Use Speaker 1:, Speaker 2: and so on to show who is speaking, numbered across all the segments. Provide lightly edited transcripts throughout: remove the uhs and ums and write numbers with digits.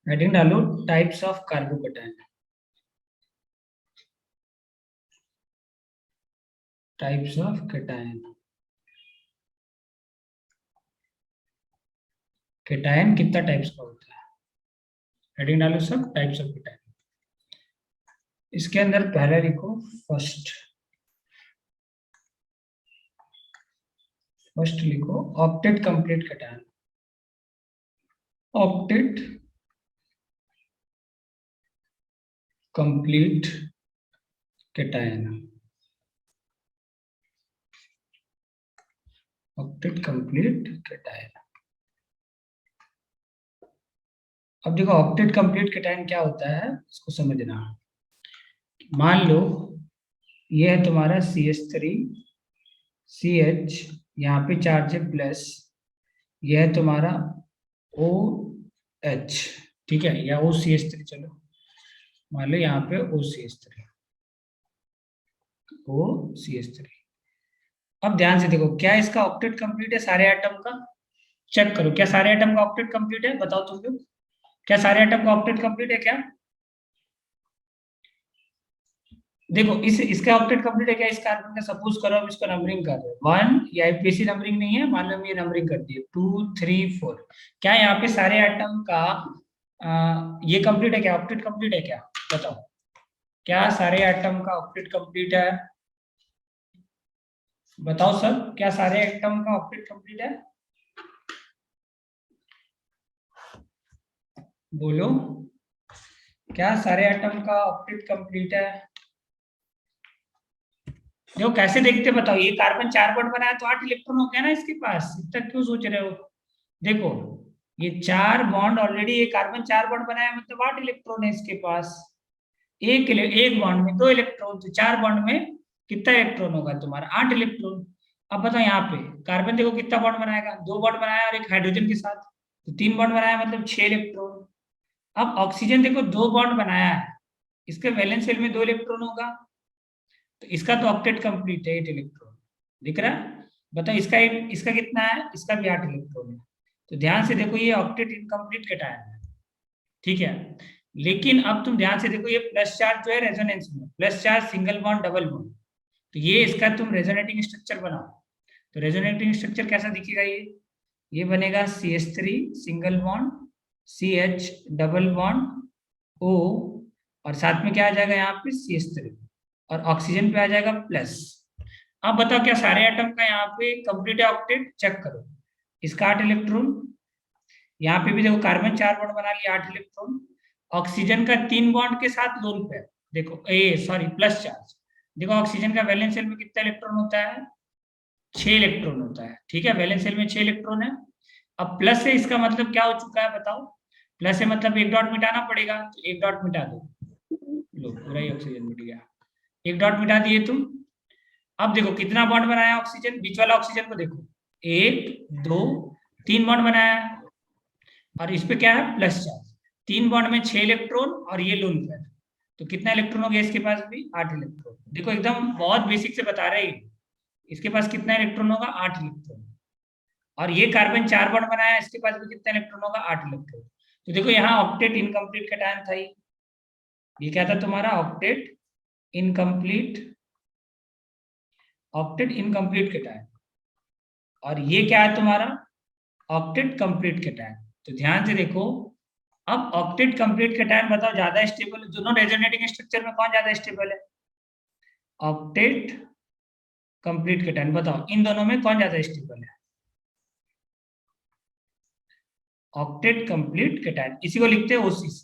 Speaker 1: Heading डालो types of carbocation. Types of cation. Cation कितना types का होता है? हेडिंग डालो सब टाइप्स ऑफ केटायन। इसके अंदर पहला लिखो फर्स्ट। फर्स्ट लिखो octet complete cation. Octet complete cation. Octet complete cation. अब देखो ऑक्टेट कंप्लीट केटायन क्या होता है इसको समझना। मान लो ये है तुम्हारा CH3 CH, यहाँ पे चार्ज है प्लस, यह है तुम्हारा OH, ठीक है, या OCH3, चलो मान लो यहाँ पे OCH3 OCH3। अब ध्यान से देखो क्या इसका ऑक्टेट कंप्लीट है सारे एटम का? चेक करो क्या सारे एटम का ऑक्टेट कंप्लीट है, बताओ तुम लोग, क्या सारे एटम का ऑक्टेट कंप्लीट है क्या? देखो इस इसका ऑक्टेट कंप्लीट है क्या इस कार्बन का? सपोज करो हम इसको नंबरिंग कर रहे हैं 1, ये आईपीएसी नंबरिंग नहीं है, मान लो हम ये नंबरिंग कर दिए 2 3 4। क्या यहाँ पे सारे एटम का ये कंप्लीट है क्या? ऑक्टेट कंप्लीट है क्या? बताओ क्या सारे एटम का ऑक्टेट कंप्लीट है? बताओ सर क्या सारे एटम का ऑक्टेट कंप्लीट है? बोलो क्या सारे एटम का ऑक्टेट कंप्लीट है? देखो कैसे देखते बताओ, ये कार्बन 4 बॉन्ड बनाया तो 8 इलेक्ट्रॉन हो गया ना इसके पास, इतना क्यों सोच रहे हो? देखो ये 4 बॉन्ड ऑलरेडी, ये कार्बन 4 बॉन्ड बनाया मतलब 8 इलेक्ट्रॉन है इसके पास। एक बॉन्ड में 2 इलेक्ट्रॉन, तो 4 बॉन्ड में कितना इलेक्ट्रॉन होगा तुम्हारा? 8 इलेक्ट्रॉन। अब बताओ यहाँ पे कार्बन देखो कितना बॉन्ड बनाएगा, 2 बॉन्ड बनाया और एक हाइड्रोजन के साथ, तो 3 बॉन्ड बनाया मतलब 6 इलेक्ट्रॉन। अब ऑक्सीजन देखो 2 बॉन्ड बनाया है, इसके वैलेंस शेल में 2 इलेक्ट्रॉन होगा, तो इसका तो ऑक्टेट कंप्लीट है 8 इलेक्ट्रॉन। दिख रहा है? बताओ इसका कितना है? इसका भी 8 इलेक्ट्रॉन है। तो ध्यान से देखो ये ऑक्टेट इनकम्प्लीट केटायन है, ठीक है। लेकिन अब तुम ध्यान से देखो ये प्लस चार्ज जो है रेजोनेंस में, plus charge single bond double bond, तो ये इसका तुम रेजोनेटिंग स्ट्रक्चर बनाओ। तो रेजोनेटिंग स्ट्रक्चर कैसा दिखेगा? ये बनेगा CH3 single bond CH double bond O, और साथ में क्या आ जाएगा यहाँ पे CH3, और ऑक्सीजन पे आ जाएगा प्लस। अब बताओ क्या सारे एटम का यहाँ पे कंप्लीट है ऑक्टेट? चेक करो इसका 8 इलेक्ट्रॉन, यहाँ पे भी देखो कार्बन 4 बॉन्ड बना लिया 8 इलेक्ट्रॉन, ऑक्सीजन का 3 बॉन्ड के साथ लोन पेयर, देखो ए सॉरी प्लस चार्ज, देखो ऑक्सीजन का वैलेंस शेल में कितना इलेक्ट्रॉन होता है? 6 इलेक्ट्रॉन होता है, ठीक है, वैलेंस शेल में 6 इलेक्ट्रॉन है। अब प्लस से इसका मतलब क्या हो चुका है बताओ? प्लस से मतलब एक डॉट मिटाना पड़ेगा, तो एक डॉट मिटा दो, लो पूरा ही ऑक्सीजन मिट गया, एक डॉट मिटा दिए तुम। अब देखो कितना बॉन्ड बनाया ऑक्सीजन, बीच वाला ऑक्सीजन को देखो, 1 2 3 बॉन्ड बनाया है, और इस पे क्या है प्लस चार्ज, 3 बॉन्ड में 6 इलेक्ट्रॉन और ये लोन पेयर, तो कितना इलेक्ट्रॉन हो गया इसके पास भी? 8 इलेक्ट्रॉन। देखो एकदम बहुत बेसिक से बता रहे हैं, इसके पास कितना इलेक्ट्रॉन होगा? 8 इलेक्ट्रॉन। और ये कार्बन 4 बॉन्ड बनाया, इसके पास भी कितना इलेक्ट्रॉन होगा? 8 इलेक्ट्रॉन। तो देखो यहाँ ऑक्टेट इनकम्प्लीट केटायन था ये क्या था तुम्हारा? Octet incomplete, octet incomplete cation. और ये क्या है तुम्हारा? Octet complete cation. तो ध्यान से देखो, अब ऑक्टेट कंप्लीट केटायन बताओ ज्यादा स्टेबल, दोनों रेजोनेटिंग स्ट्रक्चर में कौन ज्यादा स्टेबल है? ऑक्टेट कंप्लीट केटायन, बताओ इन दोनों में कौन ज्यादा स्टेबल है? ऑक्टेट कंप्लीट केटायन, इसी को लिखते हैं OCC।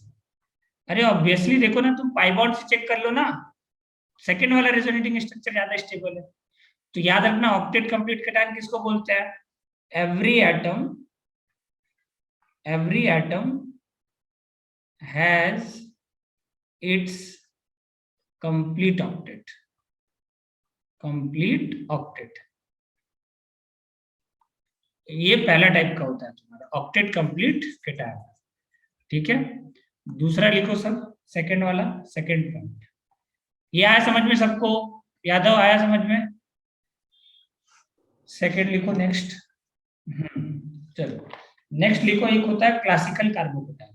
Speaker 1: अरे ऑब्वियसली देखो ना, तुम पाई बॉन्ड से चेक कर लो ना, सेकंड वाला रेजोनेटिंग स्ट्रक्चर ज्यादा स्टेबल है। तो याद रखना ऑक्टेट कंप्लीट केटायन किसको बोलते हैं? Every atom has its complete octet, complete octet. ये पहला टाइप का होता है तुम्हारा ऑक्टेट कंप्लीट केटायन, ठीक है। दूसरा लिखो सब, सेकंड वाला, सेकंड पॉइंट। ये आया समझ में सबको? यादव आया समझ में? सेकंड लिखो नेक्स्ट। चलो नेक्स्ट लिखो, एक होता है क्लासिकल कार्बोकेटायन।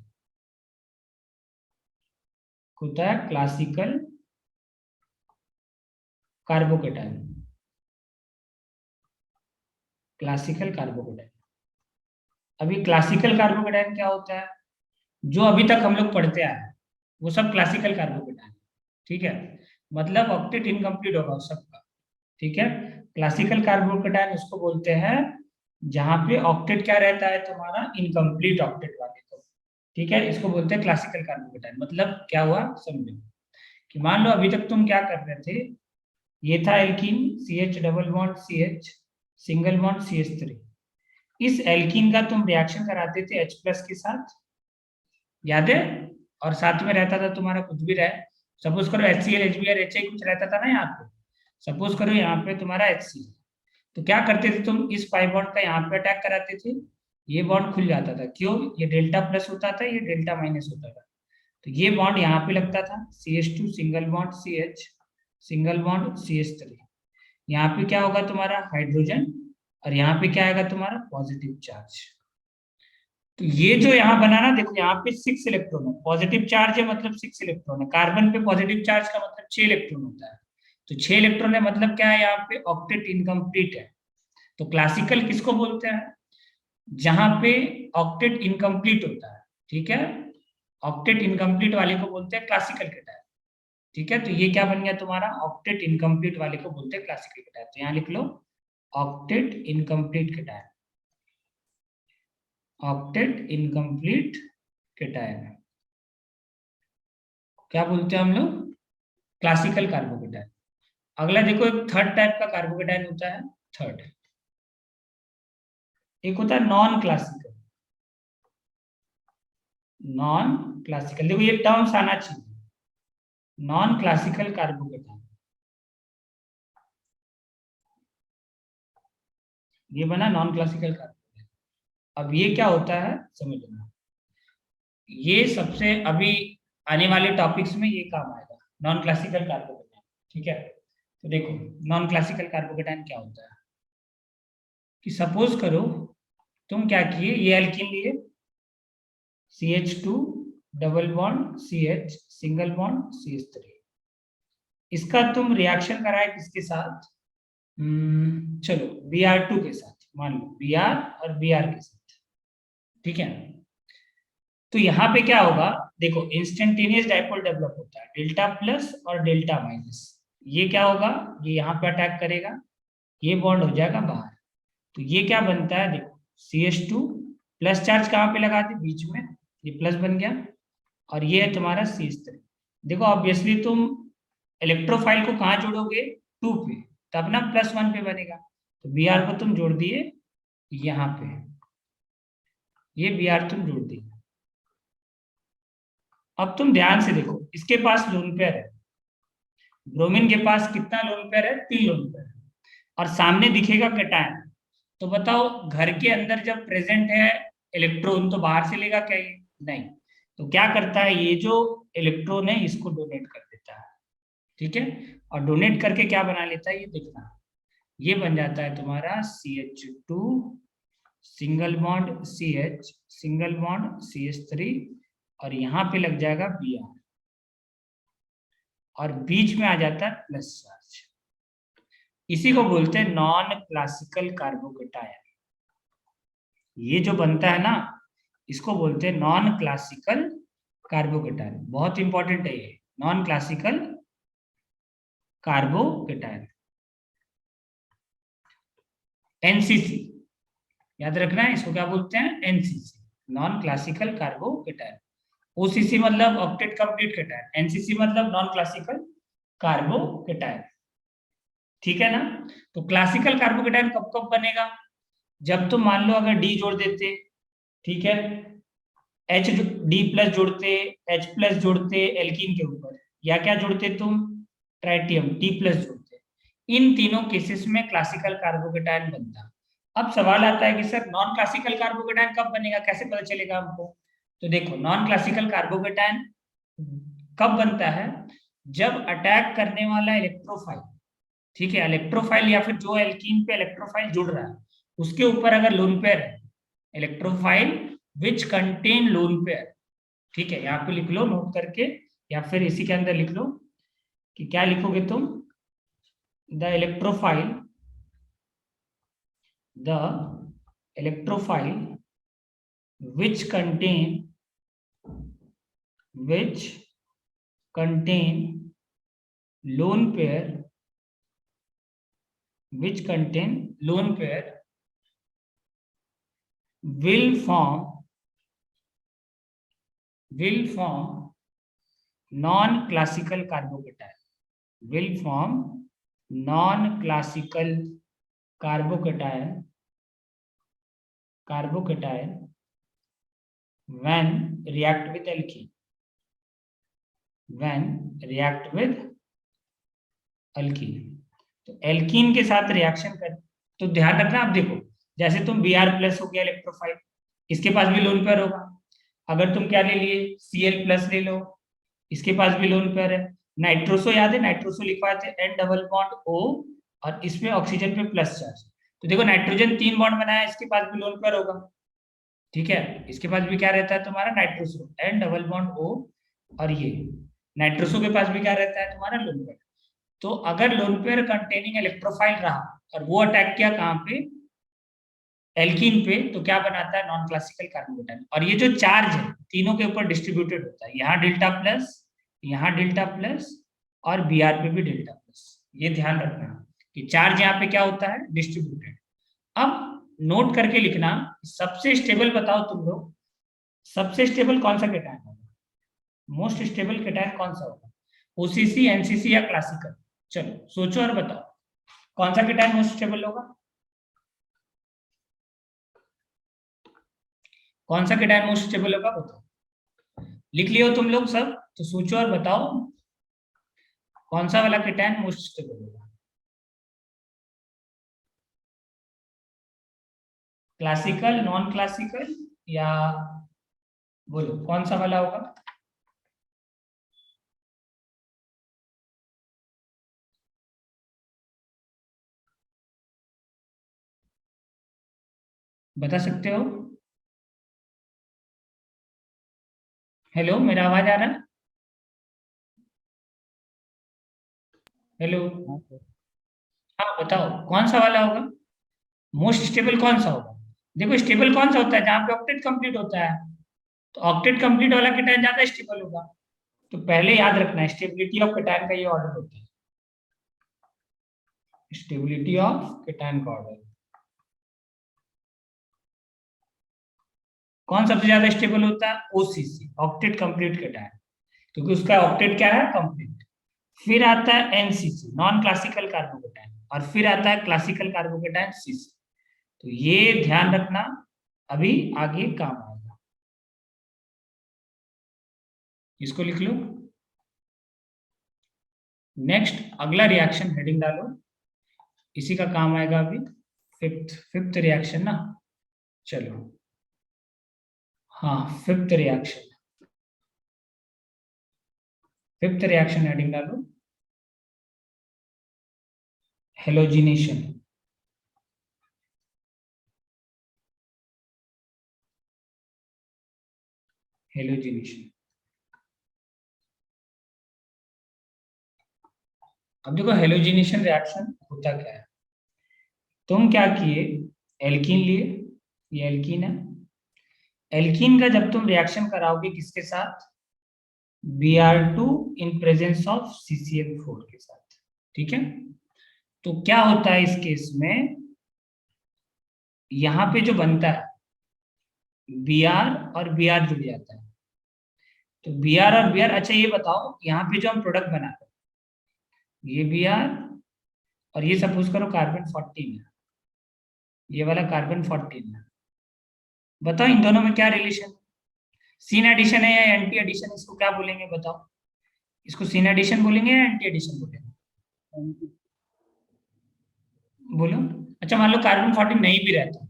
Speaker 1: होता है क्लासिकल कार्बोकेटायन। Classical carbocation. अभी क्लासिकल कार्बोकेटायन क्या होता है, जो अभी तक हम लोग पढ़ते आए हैं वो सब क्लासिकल कार्बोकेटायन। ठीक है, मतलब ऑक्टेट इनकम्प्लीट होगा उस सबका। ठीक है, क्लासिकल कार्बोकेटायन उसको बोलते हैं जहां पे ऑक्टेट क्या रहता है तुम्हारा, इनकम्प्लीट ऑक्टेट वाले को। ठीक है, इसको बोलते हैं क्लासिकल कार्बोकेटायन। मतलब क्या हुआ समझो, कि मान लो अभी तक तुम क्या कर रहे थे, ये था alkene, C H double bond C H, single bond C H three. इस एल्कीन का तुम रिएक्शन कराते थे H प्लस के साथ, याद है, और साथ में रहता था तुम्हारा कुछ भी रहे, सपोज करो HCl HBr HI कुछ रहता था ना यहाँ पे, सपोज करो यहाँ पे तुम्हारा HCl। तो क्या करते थे तुम, इस पाई बॉन्ड का यहाँ पे अटैक कराते थे, ये बॉन्ड खुल जाता था। क्यों, ये डेल्टा प्लस होता था, ये डेल्टा माइनस होता था। तो ये बॉन्ड यहाँ पे लगता था, CH2 single bond CH, single bond CH3। यहाँ पे क्या होगा तुम्हारा हाइड्रोजन, और यहाँ पे क्या आएगा तुम्हारा पॉजिटिव चार्ज। तो ये जो यहाँ बना ना, देखो यहाँ पे 6 इलेक्ट्रॉन है, पॉजिटिव चार्ज है मतलब 6 इलेक्ट्रॉन है। कार्बन पे पॉजिटिव चार्ज का मतलब 6 इलेक्ट्रॉन होता है। तो 6 इलेक्ट्रॉन है मतलब क्या है, यहाँ पे ऑक्टेट इनकम्प्लीट है। तो क्लासिकल किसको बोलते हैं, जहां पे ऑक्टेट इनकम्प्लीट होता है। ठीक है, ऑक्टेट इनकम्प्लीट वाले को बोलते हैं क्लासिकल केटायन। ठीक है, तो ये क्या बन गया तुम्हारा, ऑक्टेट इनकम्प्लीट वाले को बोलते हैं क्लासिकल केटायन। तो यहाँ लिख लो octet incomplete cation, octet incomplete cation क्या बोलते हैं हम लोग, क्लासिकल कार्बोकेटायन। अगला देखो, एक थर्ड टाइप का कार्बोकेटायन होता है, थर्ड, एक होता है नॉन क्लासिकल। नॉन क्लासिकल, देखो ये टर्म्स आना चाहिए, नॉन क्लासिकल कार्बोकेटायन, ये बना नॉन क्लासिकल कार्बोकेटायन। अब ये क्या होता है समझ लो, ये सबसे अभी आने वाले टॉपिक्स में ये काम आएगा, नॉन क्लासिकल कार्बोकेटायन। ठीक है, तो देखो नॉन क्लासिकल कार्बोकेटायन क्या होता है, कि सपोज करो तुम क्या किए, ये एल्कीन लिए CH2 double bond CH single bond CH3, इसका तुम रिएक्शन कराए किसके साथ, चलो Br2 के साथ, मान लो Br और Br के साथ। ठीक है, तो यहाँ पे क्या होगा, देखो इंस्टेंटेनियस डाइपोल डेवलप होता है, डेल्टा प्लस और डेल्टा माइनस। ये क्या होगा, ये यहाँ पे अटैक करेगा, ये बॉन्ड हो जाएगा बाहर। तो ये क्या बनता है, देखो CH2 प्लस चार्ज कहाँ पे लगा दी, बीच में, ये प्लस बन गया, और ये है तुम्हारा CH3। देखो ऑब्वियसली तुम इलेक्ट्रोफाइल को कहाँ जोड़ोगे, 2 पे, तब ना +1 पे बनेगा। तो Br को तुम जोड़ दिए यहाँ पे, ये Br तुम जोड़ दिए। अब तुम ध्यान से देखो, इसके पास लोन पेयर है, ब्रोमीन के पास कितना लोन पेयर है, 3 लोन पेयर, और सामने दिखेगा कैटायन। तो बताओ घर के अंदर जब प्रेजेंट है इलेक्ट्रॉन, तो बाहर से लेगा क्या ये, नहीं। तो क्या करता है, ये जो इलेक्ट्रॉन है इसको डोनेट कर देता है। ठीक है, और डोनेट करके क्या बना लेता है, ये देखना, ये बन जाता है तुम्हारा CH2 single bond CH single bond CH3, और यहाँ पे लग जाएगा Br, और बीच में आ जाता है प्लस चार्ज। इसी को बोलते हैं नॉन क्लासिकल कार्बोकेटायन। ये जो बनता है ना, इसको बोलते हैं नॉन क्लासिकल कार्बोकेटायन। बहुत इंपॉर्टेंट है ये, नॉन क्लासिकल कार्बोकेटायन, NCC याद रखना है, इसको क्या बोलते हैं, NCC, non classical carbocation. OCC मतलब ऑक्टेट कंप्लीट केटायन, NCC मतलब नॉन क्लासिकल कार्बोकेटायन। ठीक है ना, तो क्लासिकल कार्बोकेटायन कब कब बनेगा, जब तुम मान लो अगर D जोड़ देते, ठीक है, H D प्लस जोड़ते, H प्लस जोड़ते एल्कीन के ऊपर, या क्या जोड़ते तुम, ट्राइटियम T प्लस जोड़ते, इन तीनों केसेस में क्लासिकल कार्बोकेटायन बनता। अब सवाल आता है कि सर नॉन क्लासिकल कार्बोकेटायन कब बनेगा, कैसे पता चलेगा हमको। तो देखो नॉन क्लासिकल कार्बोकेटायन कब बनता है, जब अटैक करने वाला इलेक्ट्रोफाइल, ठीक है, इलेक्ट्रोफाइल या फिर जो एल्कीन पे इलेक्ट्रोफाइल जुड़ रहा है उसके ऊपर अगर लोन पेयर है, electrophile which contain lone pair, ठीक है, यहाँ पे लिख लो नोट करके, या फिर इसी के अंदर लिख लो कि क्या लिखोगे तुम, the electrophile which contain lone pair will form non-classical carbocation, when react with alkene, तो एल्कीन के साथ रिएक्शन कर, तो ध्यान रखना। आप देखो, जैसे तुम Br प्लस हो गया इलेक्ट्रोफाइल, इसके पास भी लोन पेयर होगा। अगर तुम क्या ले लिए, Cl प्लस ले लो, इसके पास भी लोन पेयर है। नाइट्रोसो याद है, नाइट्रोसो लिखवाए थे N डबल बॉन्ड O, और इसमें ऑक्सीजन पे प्लस चार्ज। तो देखो नाइट्रोजन 3 बॉन्ड बनाया, इसके पास भी लोन पेयर होगा, ठीक है। इसके पास भी क्या रहता है तुम्हारा, nitroso N double bond O, और ये नाइट्रोसो के पास भी क्या रहता है तुम्हारा, लोन पेयर। तो अगर लोन पेयर कंटेनिंग इलेक्ट्रोफाइल रहा और वो अटैक किया कहाँ पे, एल्कीन पे, तो क्या बनाता है, नॉन क्लासिकल कार्बोकेटाइन। और ये जो चार्ज है तीनों के ऊपर डिस्ट्रीब्यूटेड होता है, यहाँ डेल्टा प्लस, यहाँ डेल्टा प्लस, और Br पे भी डेल्टा प्लस। ये ध्यान रखना कि चार्ज यहाँ पे क्या होता है, डिस्ट्रीब्यूटेड। अब नोट करके लिखना, सबसे स्टेबल बताओ तुम लोग, सबसे स्टेबल कौन सा केटायन होगा, मोस्ट स्टेबल केटायन कौन सा होगा, ओसीसी, एनसीसी या क्लासिकल। चलो सोचो और बताओ कौन सा केटायन मोस्ट स्टेबल होगा, कौन सा केटायन मोस्ट स्टेबल होगा बताओ। लिख लियो तुम लोग सब, तो सोचो और बताओ कौन सा वाला केटायन मोस्ट स्टेबल होगा, क्लासिकल, नॉन क्लासिकल, या बोलो कौन सा वाला होगा। बता सकते हो। हेलो, मेरा आवाज आ रहा है, हेलो। हाँ बताओ कौन सा वाला होगा, मोस्ट स्टेबल कौन सा होगा। देखो स्टेबल कौन सा होता है, जहां पे ऑक्टेट कंप्लीट होता है, तो ऑक्टेट कंप्लीट वाला केटायन ज्यादा स्टेबल होगा। तो पहले याद रखना, स्टेबिलिटी ऑफ केटायन का ये ऑर्डर होता है, स्टेबिलिटी ऑफ केटायन का ऑर्डर। कौन सबसे ज्यादा स्टेबल होता है, ओसीसी, ऑक्टेट कंप्लीट केटायन, क्योंकि उसका ऑक्टेट क्या है, कंप्लीट। फिर आता है एनसीसी, नॉन क्लासिकल कार्बोकेटायन, और फिर आता है क्लासिकल कार्बोकेटायन सीसी। तो ये ध्यान रखना, अभी आगे काम आएगा। इसको लिख लो। नेक्स्ट अगला रिएक्शन हेडिंग डालो, इसी का काम आएगा अभी, फिफ्थ रिएक्शन ना। चलो हाँ, फिफ्थ रिएक्शन हेडिंग डालो, हेलोजिनेशन। हेलोजिनेशन, अब देखो हेलोजिनेशन रिएक्शन होता क्या है। तुम क्या किए, एल्कीन लिए, ये एल्कीन है। एल्कीन का जब तुम रिएक्शन कराओगे किसके साथ, Br2 in presence of CCl4 के साथ, ठीक है। तो क्या होता है इस केस में, यहाँ पे जो बनता है Br और Br जुड़ जाता है, तो Br और Br। अच्छा ये बताओ, यहाँ पे जो हम प्रोडक्ट बनाते हैं, ये Br और ये सपोज करो कार्बन 14 है, ये वाला कार्बन 14 है। बताओ इन दोनों में क्या रिलेशन, सीन एडिशन है या एंटी एडिशन, इसको क्या बोलेंगे बताओ। इसको सीन एडिशन बोलेंगे या एंटी एडिशन बोलेंगे, बोलो। अच्छा मान लो कार्बन 14 नहीं भी रहता,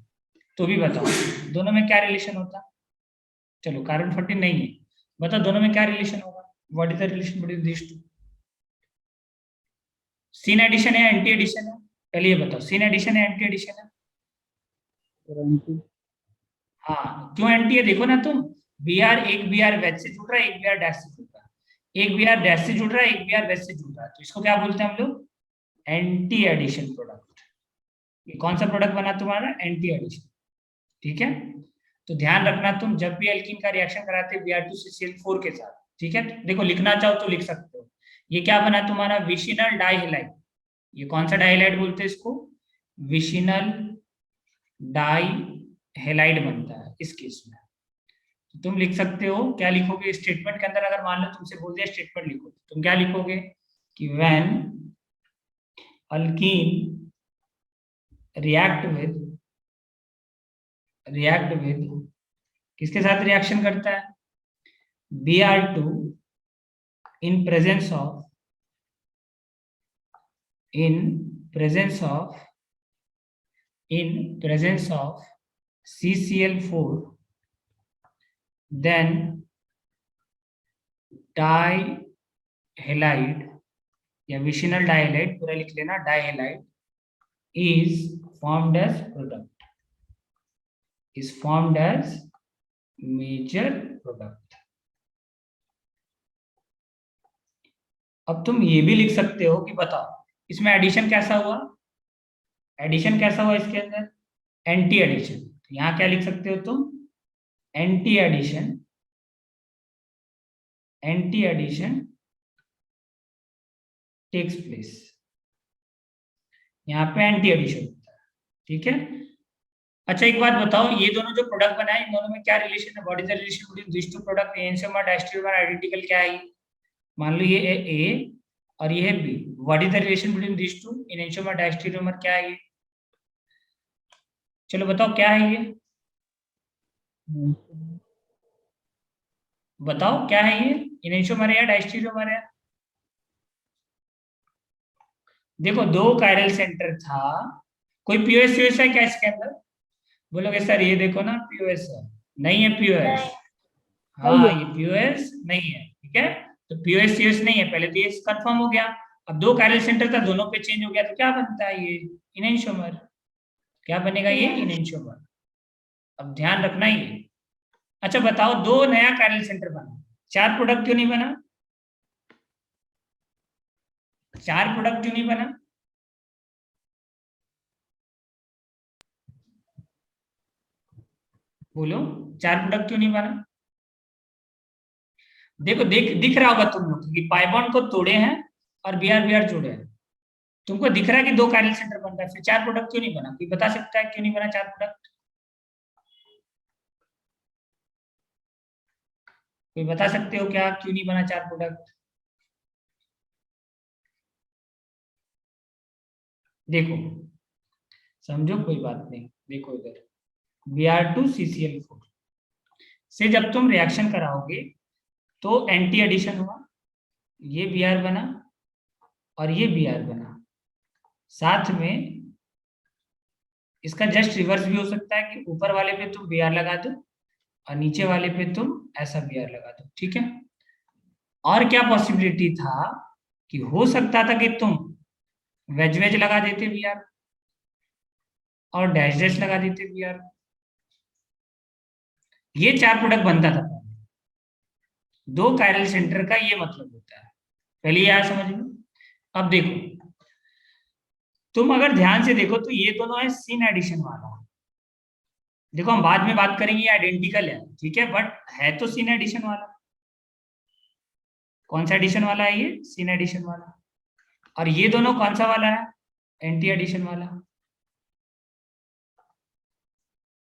Speaker 1: तो भी बताओ दोनों में क्या रिलेशन होता। चलो कार्बन 14 नहीं है, बताओ दोनों में क्या रिलेशन होगा, what is the relation between this two. Syn addition है एंटी एडिशन है, पहले ये बताओ, सीन एडिशन है एंटी एडिशन है। हाँ क्यों एंटी है, देखो ना तुम, Br, एक Br वेज से जुड़ रहा है, एक Br डैश से जुड़ रहा है। एक बी आर डैश से जुड़ रहा है, एक बी आर डैश से जुड़ रहा है, तो इसको क्या बोलते हैं हम लोग? Anti addition product. ये कौन सा प्रोडक्ट बना तुम्हारा? Anti addition. ठीक है, तो ध्यान रखना तुम जब भी एल्कीन का रिएक्शन कराते हो Br2CCl4 के साथ, ठीक है, देखो लिखना चाहो तो लिख सकते हो। ये क्या बना तुम्हारा? विशिनल डाइहेलाइड। ये कौन सा डाइहेलाइड बोलते हैं इसको? विशिनल डाइहेलाइड बनता है इस केस में। तो तुम लिख सकते हो, क्या लिखोगे स्टेटमेंट के अंदर? अगर मान लो तुमसे बोल दिया स्टेटमेंट लिखो, तुम क्या लिखोगे कि व्हेन अल्कीन रिएक्ट विद किसके साथ रिएक्शन करता है? Br2 in presence of CCl4, then dihalide या विशिनल डाइहेलाइड, पूरा लिख लेना, dihalide is formed as major product। अब तुम ये भी लिख सकते हो कि बताओ इसमें एडिशन कैसा हुआ? एडिशन कैसा हुआ इसके अंदर? Anti addition. तो यहां क्या लिख सकते हो तुम? Anti addition takes place. यहाँ पे एंटी एडिशन होता है, ठीक है। अच्छा एक बात बताओ, ये दोनों जो प्रोडक्ट बनाए इन दोनों में क्या रिलेशन है? What is the relation between this two product? Enzyme और डायस्टेरियोमर आइडेंटिकल क्या है? मान लो ये है ए और ये है B, what is the relation between this two? Enzyme और डायस्टेरियोमर क्या है ये? चलो बताओ क्या है ये? बताओ क्या है ये? एंजाइमर है या डायस्टेरियोमर है? देखो दो कायरल सेंटर था, कोई पीओएस यूएस है क्या इसके अंदर? बोलोगे सर ये देखो ना पीओएस है। नहीं है पीओएस। हाँ ये पीओएस नहीं है, ठीक है। तो पीओएस यूएस नहीं है, पहले तो ये कंफर्म हो गया। अब दो कायरल सेंटर था, दोनों पे चेंज हो गया, तो क्या बनता है ये? इनेंशियोमर। क्या बनेगा ये? इनेंशियोमर। अब ध्यान रखना ये। अच्छा बताओ, दो नया कायरल सेंटर बना, चार प्रोडक्ट क्यों नहीं बना? चार प्रोडक्ट क्यों नहीं बना? बोलो, चार प्रोडक्ट क्यों नहीं बना? देखो दिख रहा होगा तुम लोग कि पाई बॉन्ड को तोड़े हैं और बीआर जोड़े हैं। तुमको दिख रहा है कि दो कायरल सेंटर बनता है, फिर चार प्रोडक्ट क्यों नहीं बना? कोई बता सकता है क्यों नहीं बना चार प्रोडक्ट? कोई बता सकते हो क्या क्यों नहीं बना चार प्रोडक्ट? देखो समझो, कोई बात नहीं, देखो इधर Br2CCl4 से जब तुम रिएक्शन कराओगे तो एंटी एडिशन हुआ, ये Br बना और ये Br बना। साथ में इसका जस्ट रिवर्स भी हो सकता है कि ऊपर वाले पे तुम Br लगा दो और नीचे वाले पे तुम ऐसा Br लगा दो, ठीक है। और क्या पॉसिबिलिटी था कि हो सकता था कि तुम वेज वेज लगा देते Br और डैश डैश लगा देते Br। ये चार प्रोडक्ट बनता था। दो कायरल सेंटर का ये मतलब होता है, पहले ये आया समझ में। अब देखो, तुम अगर ध्यान से देखो तो ये दोनों है सीन एडिशन वाला। देखो हम बाद में बात करेंगे, आइडेंटिकल है, ठीक है, बट है तो सीन एडिशन वाला। कौन सा एडिशन वाला है? ये सीन एडिशन वाला। और ये दोनों कौन सा वाला है? एंटी एडिशन वाला।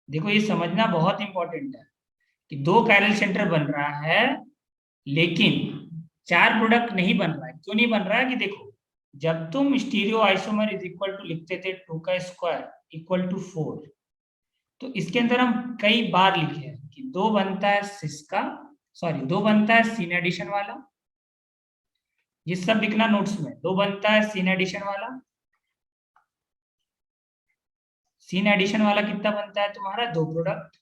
Speaker 1: देखो ये समझना बहुत इंपॉर्टेंट है कि दो कायरल सेंटर बन रहा है लेकिन चार प्रोडक्ट नहीं बन रहा है। क्यों नहीं बन रहा है? कि देखो जब तुम stereo isomer is equal to लिखते थे 2 का स्क्वायर इक्वल टू 4, तो इसके अंदर हम कई बार लिखे हैं कि दो बनता है सिस्का, सॉरी दो बनता है सीन एडिशन वाला। ये सब लिखना नोट्स में, दो बनता है सीन एडिशन वाला। सीन एडिशन वाला कितना बनता है तुम्हारा? दो प्रोडक्ट।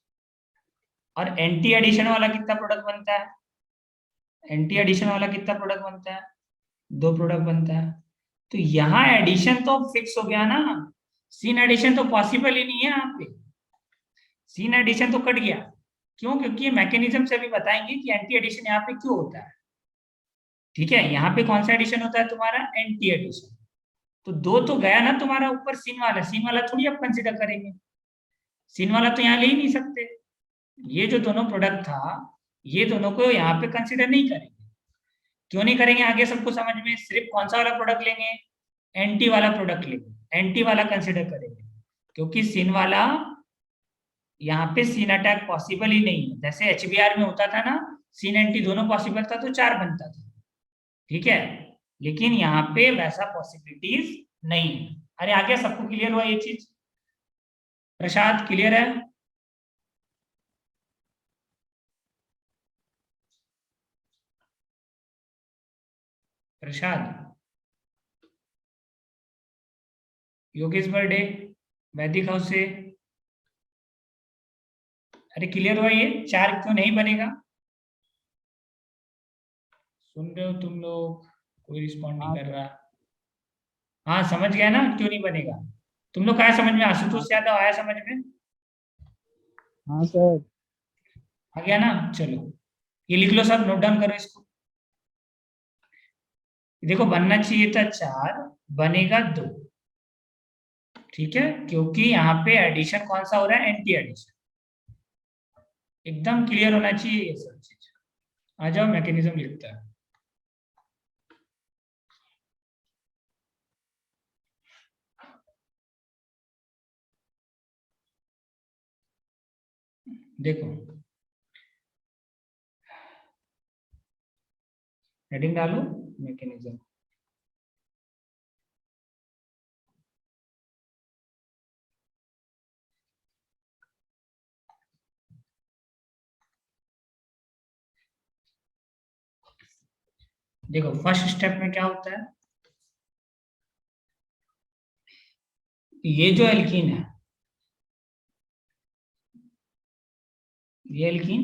Speaker 1: और एंटी एडिशन वाला कितना प्रोडक्ट बनता है? एंटी एडिशन वाला कितना प्रोडक्ट बनता है? दो प्रोडक्ट बनता है। तो यहाँ एडिशन तो फिक्स हो गया ना, सीन एडिशन तो पॉसिबल ही नहीं है यहाँ पे। सीन एडिशन तो कट गया। क्यों? क्योंकि ये मैकेनिज्म से अभी बताएंगे कि एंटी एडिशन यहाँ पे क्यों होता है। ठीक है, यहाँ पे कौन सा एडिशन होता है तुम्हारा, एंटी एडिशन। तो दो तो गया ना तुम्हारा ऊपर सीन वाला थोड़ी आप कंसिडर करेंगे, सीन वाला तो यहाँ ले ही नहीं सकते। ये जो दोनों प्रोडक्ट था, ये दोनों को यहाँ पे कंसिडर नहीं करेंगे। क्यों नहीं करेंगे, आगे सबको समझ में, सिर्फ कौन सा वाला प्रोडक्ट लेंगे, एंटी वाला प्रोडक्ट लेंगे, एंटी वाला कंसिडर करेंगे, क्योंकि सीन वाला यहाँ पे सीन अटैक पॉसिबल ही नहीं है। जैसे एचबीआर में होता था ना, सीन एंटी दोनों पॉसिबल था तो 4 बनता था, ठीक है, लेकिन यहाँ पे वैसा पॉसिबिलिटीज नहीं है। अरे आगे सबको क्लियर हुआ ये चीज, प्रसाद क्लियर है? प्रसाद, योगेश बर्थडे, वैदिक हाउस से, अरे क्लियर हुआ ये, 4 क्यों नहीं बनेगा? सुन रहे हो तुम लोग, कोई रिस्पॉन्ड नहीं
Speaker 2: हाँ
Speaker 1: कर
Speaker 2: सर।
Speaker 1: रहा। हाँ समझ गया ना क्यों नहीं बनेगा? तुम लोग आया समझ में, आशुतोष यादव आया समझ में?
Speaker 2: हाँ सर।
Speaker 1: आ गया ना, चलो ये लिख लो, सब नोट डाउन करो इसको। देखो बनना चाहिए था 4, बनेगा 2, ठीक है, क्योंकि यहाँ पे एडिशन कौन सा हो रहा है, एंटी एडिशन। एकदम क्लियर होना चाहिए ये सब चीज। आ जाओ, मैकेनिज्म लिखता है। देखो हेडिंग डालो, मैकेनिज्म। देखो फर्स्ट स्टेप में क्या होता है, ये जो एल्कीन है, ये एल्कीन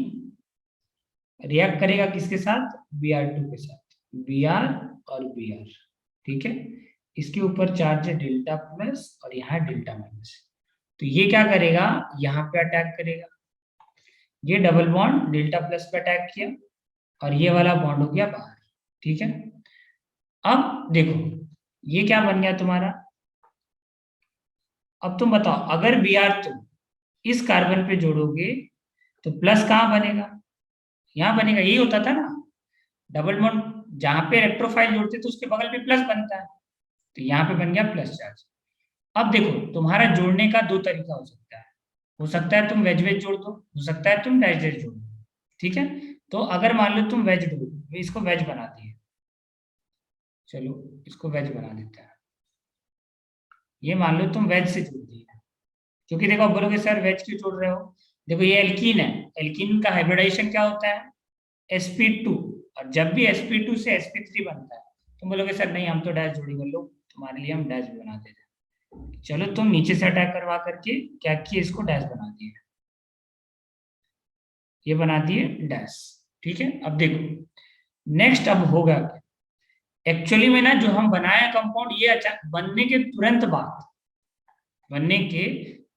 Speaker 1: रिएक्ट करेगा किसके साथ, Br2 के साथ, Br और Br, ठीक है, इसके ऊपर चार्ज है डेल्टा प्लस और यहाँ डेल्टा माइनस। तो ये क्या करेगा, यहाँ पे अटैक करेगा, ये डबल बॉन्ड डेल्टा प्लस पे अटैक किया और ये वाला बॉन्ड हो गया बाहर, ठीक है। अब देखो ये क्या बन गया तुम्हारा, अब तुम बताओ अगर Br तुम इस कार्बन पे जोड़ोगे तो प्लस कहाँ बनेगा, यहाँ बनेगा, यही होता था ना, डबल बॉन्ड जहां पे इलेक्ट्रोफाइल जोड़ते तो उसके बगल पे प्लस बनता है, तो यहाँ पे बन गया प्लस चार्ज। अब देखो तुम्हारा जोड़ने का 2 तरीका हो सकता है तुम वेज वेज जोड़ दो, हो सकता है तुम डैश डैश जोड़ दो, ठीक है। तो अगर मान लो तुम वेज जोड़ दो, इसको वेज बना दिए, चलो इसको वेज बना देते हैं, ये मान लो तुम वेज से जोड़ दिए, क्योंकि देखो आप बोलोगे सर वेज क्यों जोड़ रहे हो, देखो ये एल्कीन है, एल्कीन का हाइब्रिडाइजेशन क्या होता है, sp2, और जब भी sp2 से sp3 बनता है, तुम बोलोगे सर नहीं हम तो डैश जोड़ेंगे, लो तुम्हारे लिए हम डैश भी बना देते हैं। चलो तुम नीचे से अटैक करवा करके क्या किए, इसको डैश बना दिए, ये बना दिए डैश, ठीक है। अब देखो नेक्स्ट अब होगा क्या, एक्चुअली में ना जो हम बनाए कंपाउंड, ये बनने के तुरंत बाद, बनने के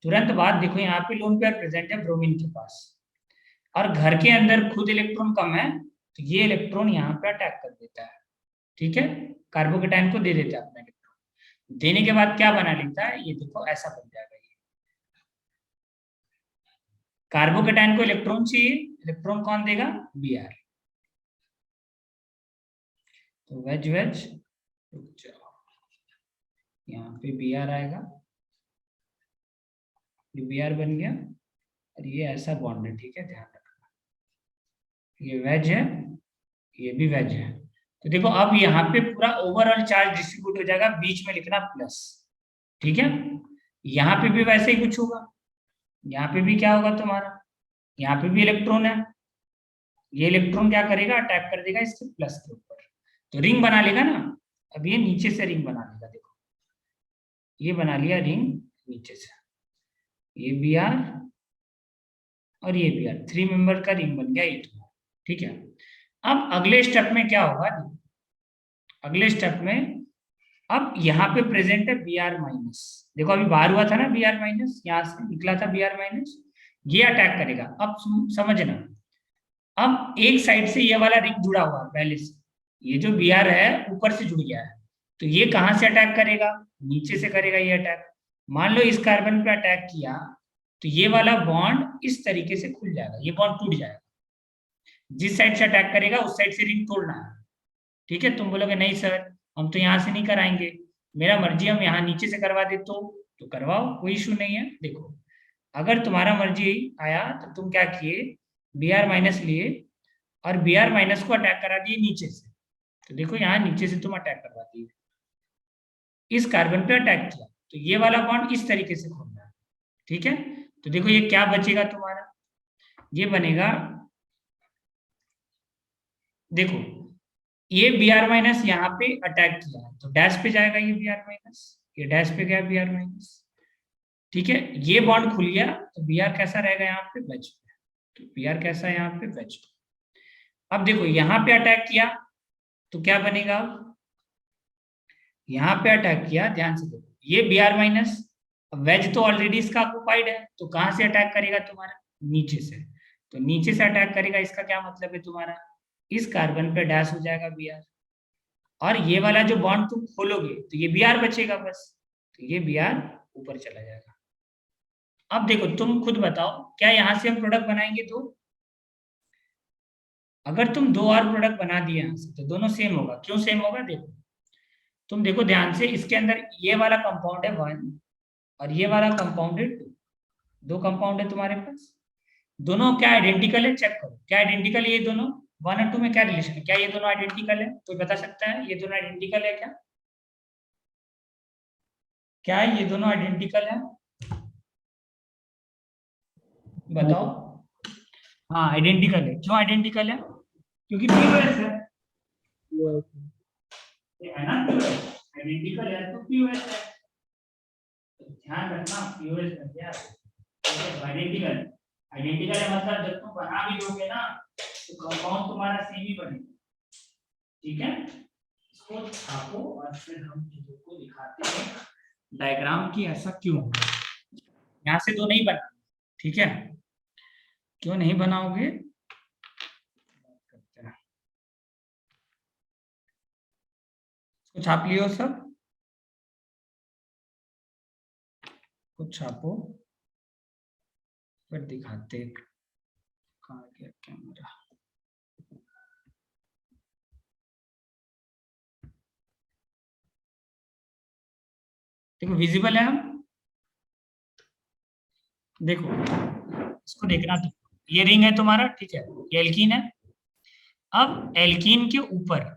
Speaker 1: तुरंत बाद देखो यहाँ पे लोन पेयर प्रेजेंट है ब्रोमीन के पास, और घर के अंदर खुद इलेक्ट्रॉन कम है, तो ये इलेक्ट्रॉन यहाँ पे अटैक कर देता है, ठीक है, कार्बोकेटाइन को दे देता है अपना इलेक्ट्रॉन, देने के बाद क्या बना लेता है, ये देखो ऐसा बन जाएगा, ये कार्बोकेटाइन को इलेक्ट्रॉन चाहिए, इलेक्ट्रॉन कौन देगा, Br, तो वेज वेज, यहाँ पे Br आएगा, ये Br बन गया, और ये ऐसा बॉन्ड है, ठीक है, ध्यान रखना, ये वेज है, ये भी वेज है। तो देखो अब यहाँ पे पूरा ओवरऑल चार्ज डिस्ट्रीब्यूट हो जाएगा, बीच में लिखना प्लस, ठीक है। यहाँ पे भी वैसे ही कुछ होगा, यहाँ पे भी क्या होगा तुम्हारा, यहाँ पे भी इलेक्ट्रॉन है, ये इलेक्ट्रॉन क्या करेगा, अटैक कर देगा इसके प्लस के ऊपर, तो रिंग बना लेगा ना। अब ये नीचे से रिंग बना लेगा, देखो ये बना लिया रिंग नीचे से, ये Br और ये Br, 3 मेंबर का रिंग बन गया ये तुम्हारा, ठीक है। अब अगले स्टेप में क्या होगा, अगले स्टेप में अब यहाँ पे प्रेजेंट है Br माइनस, देखो अभी बाहर हुआ था ना Br माइनस, यहाँ से निकला था Br माइनस, ये अटैक करेगा। अब समझना, अब एक साइड से ये वाला रिंग जुड़ा हुआ है पहले से, ये जो बी आर है ऊपर से जुड़ गया है, तो ये कहाँ से अटैक करेगा, नीचे से करेगा ये अटैक। मान लो इस कार्बन पे अटैक किया तो ये वाला बॉन्ड इस तरीके से खुल जाएगा, ये बॉन्ड टूट जाएगा। जिस साइड से अटैक करेगा उस साइड से रिंग तोड़ना है, ठीक है। तुम बोलोगे नहीं सर हम तो यहाँ से नहीं कराएंगे, मेरा मर्जी, हम यहाँ नीचे से करवा दे तो करवाओ, कोई इशू नहीं है। देखो अगर तुम्हारा मर्जी आया तो तुम क्या किए, बी आर माइनस लिए और बी आर माइनस को अटैक करा दिए नीचे से। तो देखो यहाँ नीचे से तुम अटैक करवा दिए, इस कार्बन पे अटैक किया तो ये वाला बॉन्ड इस तरीके से खोलना है, ठीक है। तो देखो ये क्या बचेगा तुम्हारा, ये बनेगा, देखो ये बी आर माइनस यहाँ पे अटैक किया है तो डैश पे जाएगा ये बी आर माइनस, ये डैश पे गया बी आर माइनस, ठीक है। ये बॉन्ड खुल गया तो बी आर कैसा रहेगा यहाँ पे वेज पे, तो बी आर कैसा है यहाँ पे वेज पे। अब देखो यहाँ पे अटैक किया तो क्या बनेगा, यहाँ पे अटैक किया, ध्यान से देखो ये बी आर माइनस, वेज तो ऑलरेडी इसका ऑक्युपाइड है तो कहां से अटैक करेगा तुम्हारा, नीचे से। तो नीचे से अटैक करेगा, इसका क्या मतलब है तुम्हारा, इस कार्बन पे डैश हो जाएगा बी आर, और ये वाला जो बॉन्ड तुम खोलोगे तो ये बी आर बचेगा बस, तो ये बी आर ऊपर चला जाएगा। अब देखो तुम खुद बताओ क्या यहां से हम प्रोडक्ट बनाएंगे दो, अगर तुम दो और प्रोडक्ट बना दिए यहां से तो दोनों सेम होगा, क्यों सेम होगा, देखो तुम देखो ध्यान से, इसके अंदर ये वाला कंपाउंड है 1 और ये वाला कंपाउंड है 2, दो कंपाउंड है तुम्हारे पास, दोनों क्या आइडेंटिकल है, चेक करो क्या आइडेंटिकल है ये दोनों, 1 और 2 में क्या रिलेशन है, क्या ये दोनों आइडेंटिकल है, कोई बता सकता है ये दोनों आइडेंटिकल है क्या, क्या ये दोनों आइडेंटिकल है, बताओ। हाँ आइडेंटिकल है, क्यों आइडेंटिकल है, क्योंकि पीओएस है, ये है ना पीओएस, आइडेंटिकल है तो पीओएस है, तो ध्यान रखना पीओएस है क्या, आइडेंटिकल, आइडेंटिकल है मतलब जब तुम बना भी दोगे ना तो कंपाउंड तुम्हारा सेम ही बनेगा, ठीक है। इसको छापो और फिर हम चीजों को दिखाते हैं डायग्राम की ऐसा क्यों होगा, यहाँ से दो नहीं बना, ठीक है, क्यों नहीं बनाओगे, करते हैं, इसको छाप लियो सब, कुछ छापो फिर दिखाते हैं। कहाँ गया कैमरा, देखो विजिबल है हम, देखो इसको देखना, तो ये रिंग है तुम्हारा, ठीक है, ये एल्कीन है। अब एल्कीन के ऊपर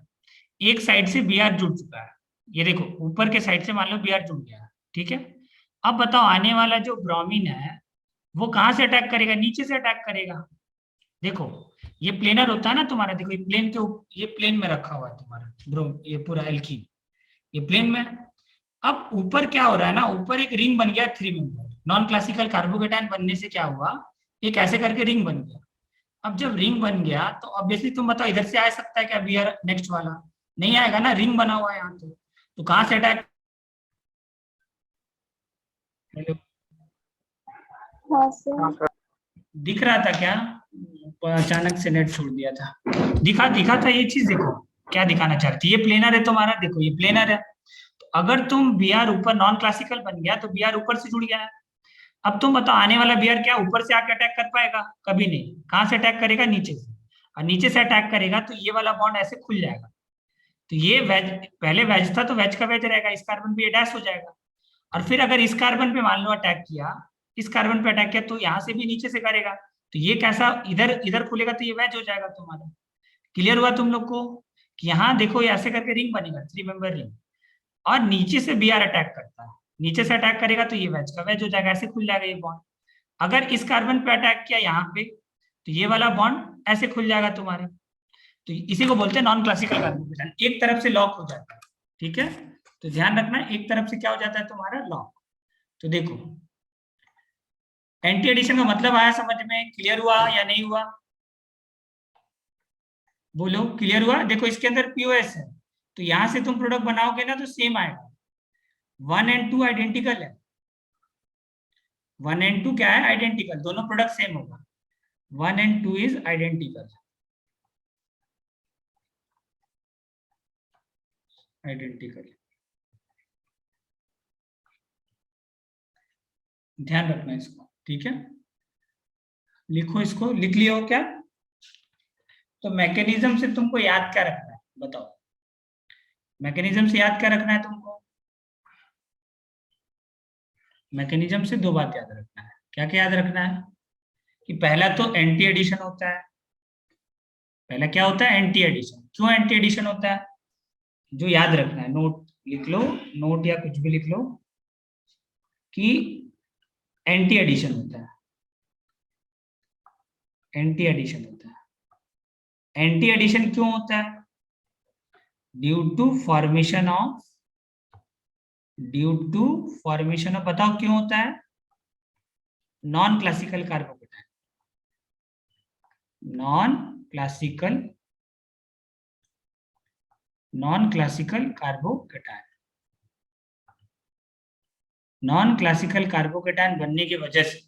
Speaker 1: एक साइड से बी आर जुड़ चुका है, ये देखो ऊपर के साइड से मान लो बी आर जुड़ गया, ठीक है। अब बताओ आने वाला जो ब्रोमीन है वो कहां से अटैक करेगा, नीचे से अटैक करेगा। देखो ये प्लेनर होता है ना तुम्हारा, देखो ये प्लेन के ये प्लेन में रखा हुआ है तुम्हारा ये पूरा एल्कीन, ये प्लेन में। अब ऊपर क्या हो रहा है ना, ऊपर एक रिंग बन गया 3 मेंबर, नॉन क्लासिकल कार्बोकेटायन बनने से क्या हुआ, एक ऐसे करके रिंग बन गया। अब जब रिंग बन गया तो ऑब्वियसली तुम बताओ इधर से आ सकता है क्या बी आर नेक्स्ट वाला, नहीं आएगा ना, रिंग बना हुआ है यहाँ तो कहां से अटैक, हेलो
Speaker 3: हाँ सर।
Speaker 1: दिख रहा था क्या, अचानक से नेट छोड़ दिया था, दिखा था ये चीज, देखो क्या दिखाना चाहती है, ये प्लेनर है तुम्हारा, देखो ये प्लेनर है, तो अगर तुम बी आर ऊपर नॉन क्लासिकल बन गया तो बी आर ऊपर से जुड़ गया है। अब तुम बताओ आने वाला बी आर क्या ऊपर से आके अटैक कर पाएगा, कभी नहीं, कहां से अटैक करेगा, नीचे से, और नीचे से अटैक करेगा तो ये वाला बॉन्ड ऐसे खुल जाएगा, तो ये वेज, पहले वेज था तो वेज का वेज रहेगा, इस कार्बन पे ये डैश हो जाएगा, और फिर अगर इस कार्बन पे मान लो अटैक किया, इस कार्बन पे अटैक किया तो यहाँ से भी नीचे से करेगा, तो ये कैसा इधर इधर खुलेगा तो ये वेज हो जाएगा तुम्हारा। क्लियर हुआ तुम लोग को कि यहाँ देखो ये ऐसे करके रिंग बनेगा 3 मेंबर रिंग, और नीचे से बी आर अटैक करता है, नीचे से अटैक करेगा तो ये वेज का वेज हो जाएगा, ऐसे खुल जाएगा ये बॉन्ड। अगर इस कार्बन पे अटैक किया यहाँ पे तो ये वाला बॉन्ड ऐसे खुल जाएगा तुम्हारा, तो इसी को बोलते हैं नॉन क्लासिकल कार्बोकेटायन, एक तरफ से लॉक हो जाता है, ठीक है। तो ध्यान रखना एक तरफ से क्या हो जाता है तुम्हारा, लॉक। तो देखो एंटी एडिशन का मतलब आया समझ में, क्लियर हुआ या नहीं हुआ, बोलो क्लियर हुआ। देखो इसके अंदर पीओएस है तो यहां से तुम प्रोडक्ट बनाओगे ना तो सेम आएगा, 1 और 2 आइडेंटिकल है, 1 और 2 क्या है, आइडेंटिकल, दोनों प्रोडक्ट सेम होगा, 1 और 2 इज आइडेंटिकल। आइडेंटिकल। ध्यान रखना इसको, ठीक है। लिखो इसको, लिख लियो क्या? तो मैकेनिज्म से तुमको याद क्या रखना है बताओ? मैकेनिज्म से याद क्या रखना है तुमको? मैकेनिज्म से दो बात याद रखना है। क्या क्या याद रखना है? कि पहला तो एंटी एडिशन होता है। पहला क्या होता है? Anti addition. क्यों एंटी एडिशन होता है? जो याद रखना है, नोट लिख लो, नोट या कुछ भी लिख लो कि एंटी एडिशन होता है। एंटी एडिशन होता है। एंटी एडिशन क्यों होता है? ड्यू टू फॉर्मेशन ऑफ, बताओ क्यों होता है? Non classical carbocation. Non classical carbocation. Non classical carbocation बनने की वजह से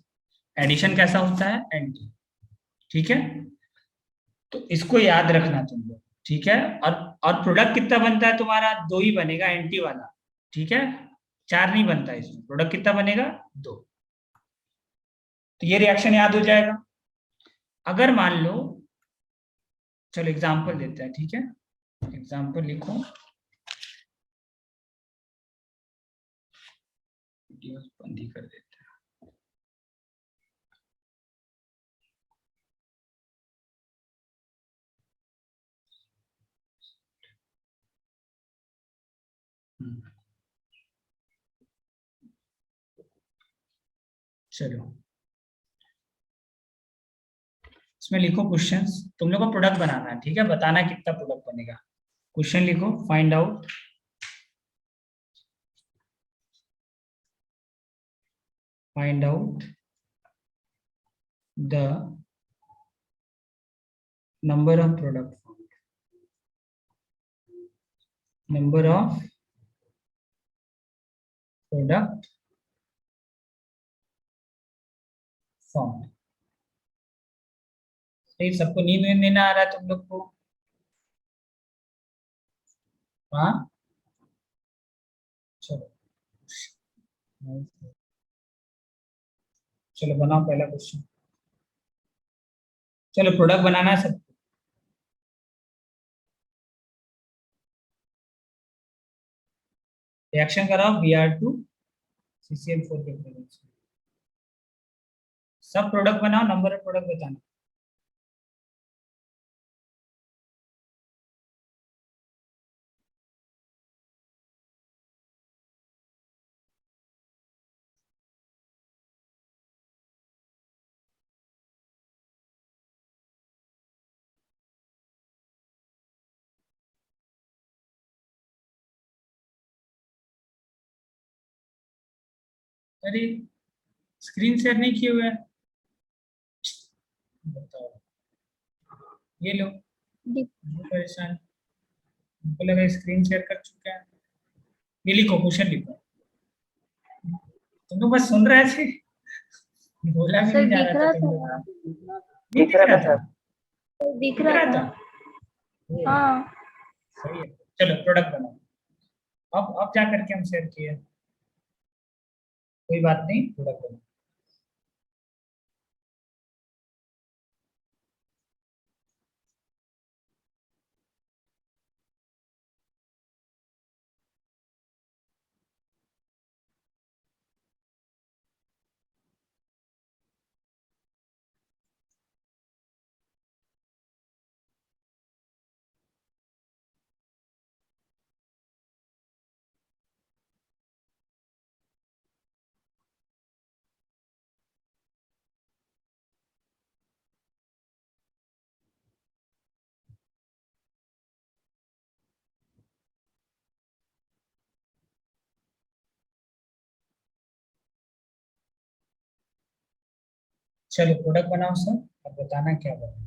Speaker 1: एडिशन कैसा होता है? एंटी। ठीक है, तो इसको याद रखना तुम लोग, ठीक है। और प्रोडक्ट कितना बनता है तुम्हारा? दो ही बनेगा एंटी वाला, ठीक है। चार नहीं बनता इसमें। प्रोडक्ट कितना बनेगा? दो। तो ये रिएक्शन याद हो जाएगा। अगर मान लो, चलो एग्जांपल देते हैं, ठीक है। एग्जांपल लिखो, वीडियोस बंद ही कर देते हैं। चलो इसमें लिखो क्वेश्चंस। तुम लोग को प्रोडक्ट बनाना है, ठीक है। बताना कितना प्रोडक्ट बनेगा। क्वेश्चन लिखो, find out the number of product formed, number of product formed। सही, सबको नींद वींद नहीं ना आ रहा है तुम लोग को? हाँ, चलो चलो बनाओ पहला क्वेश्चन। चलो प्रोडक्ट बनाना है सबको। रिएक्शन कराओ Br2 CCl4 के प्रेजेंस में। सब प्रोडक्ट बनाओ, नंबर ऑफ प्रोडक्ट बताना। अरे स्क्रीन शेयर नहीं किए हुए हैं, बताओ। ये लो, परेशान, हमको लगा स्क्रीन शेयर कर चुके हैं। ये लिखो, क्वेश्चन लिखो। तुम तो बस सुन रहे थे, बोला भी नहीं जा रहा था तुम लोग को। दिख रहा था,
Speaker 3: दिख रहा था। हाँ,
Speaker 1: सही है। चलो प्रोडक्ट बनाओ। अब जा करके हम शेयर किए, कोई बात नहीं, प्रोडक्ट बनाओ। चलो प्रोडक्ट बनाओ सर, अब बताना क्या बनाओ।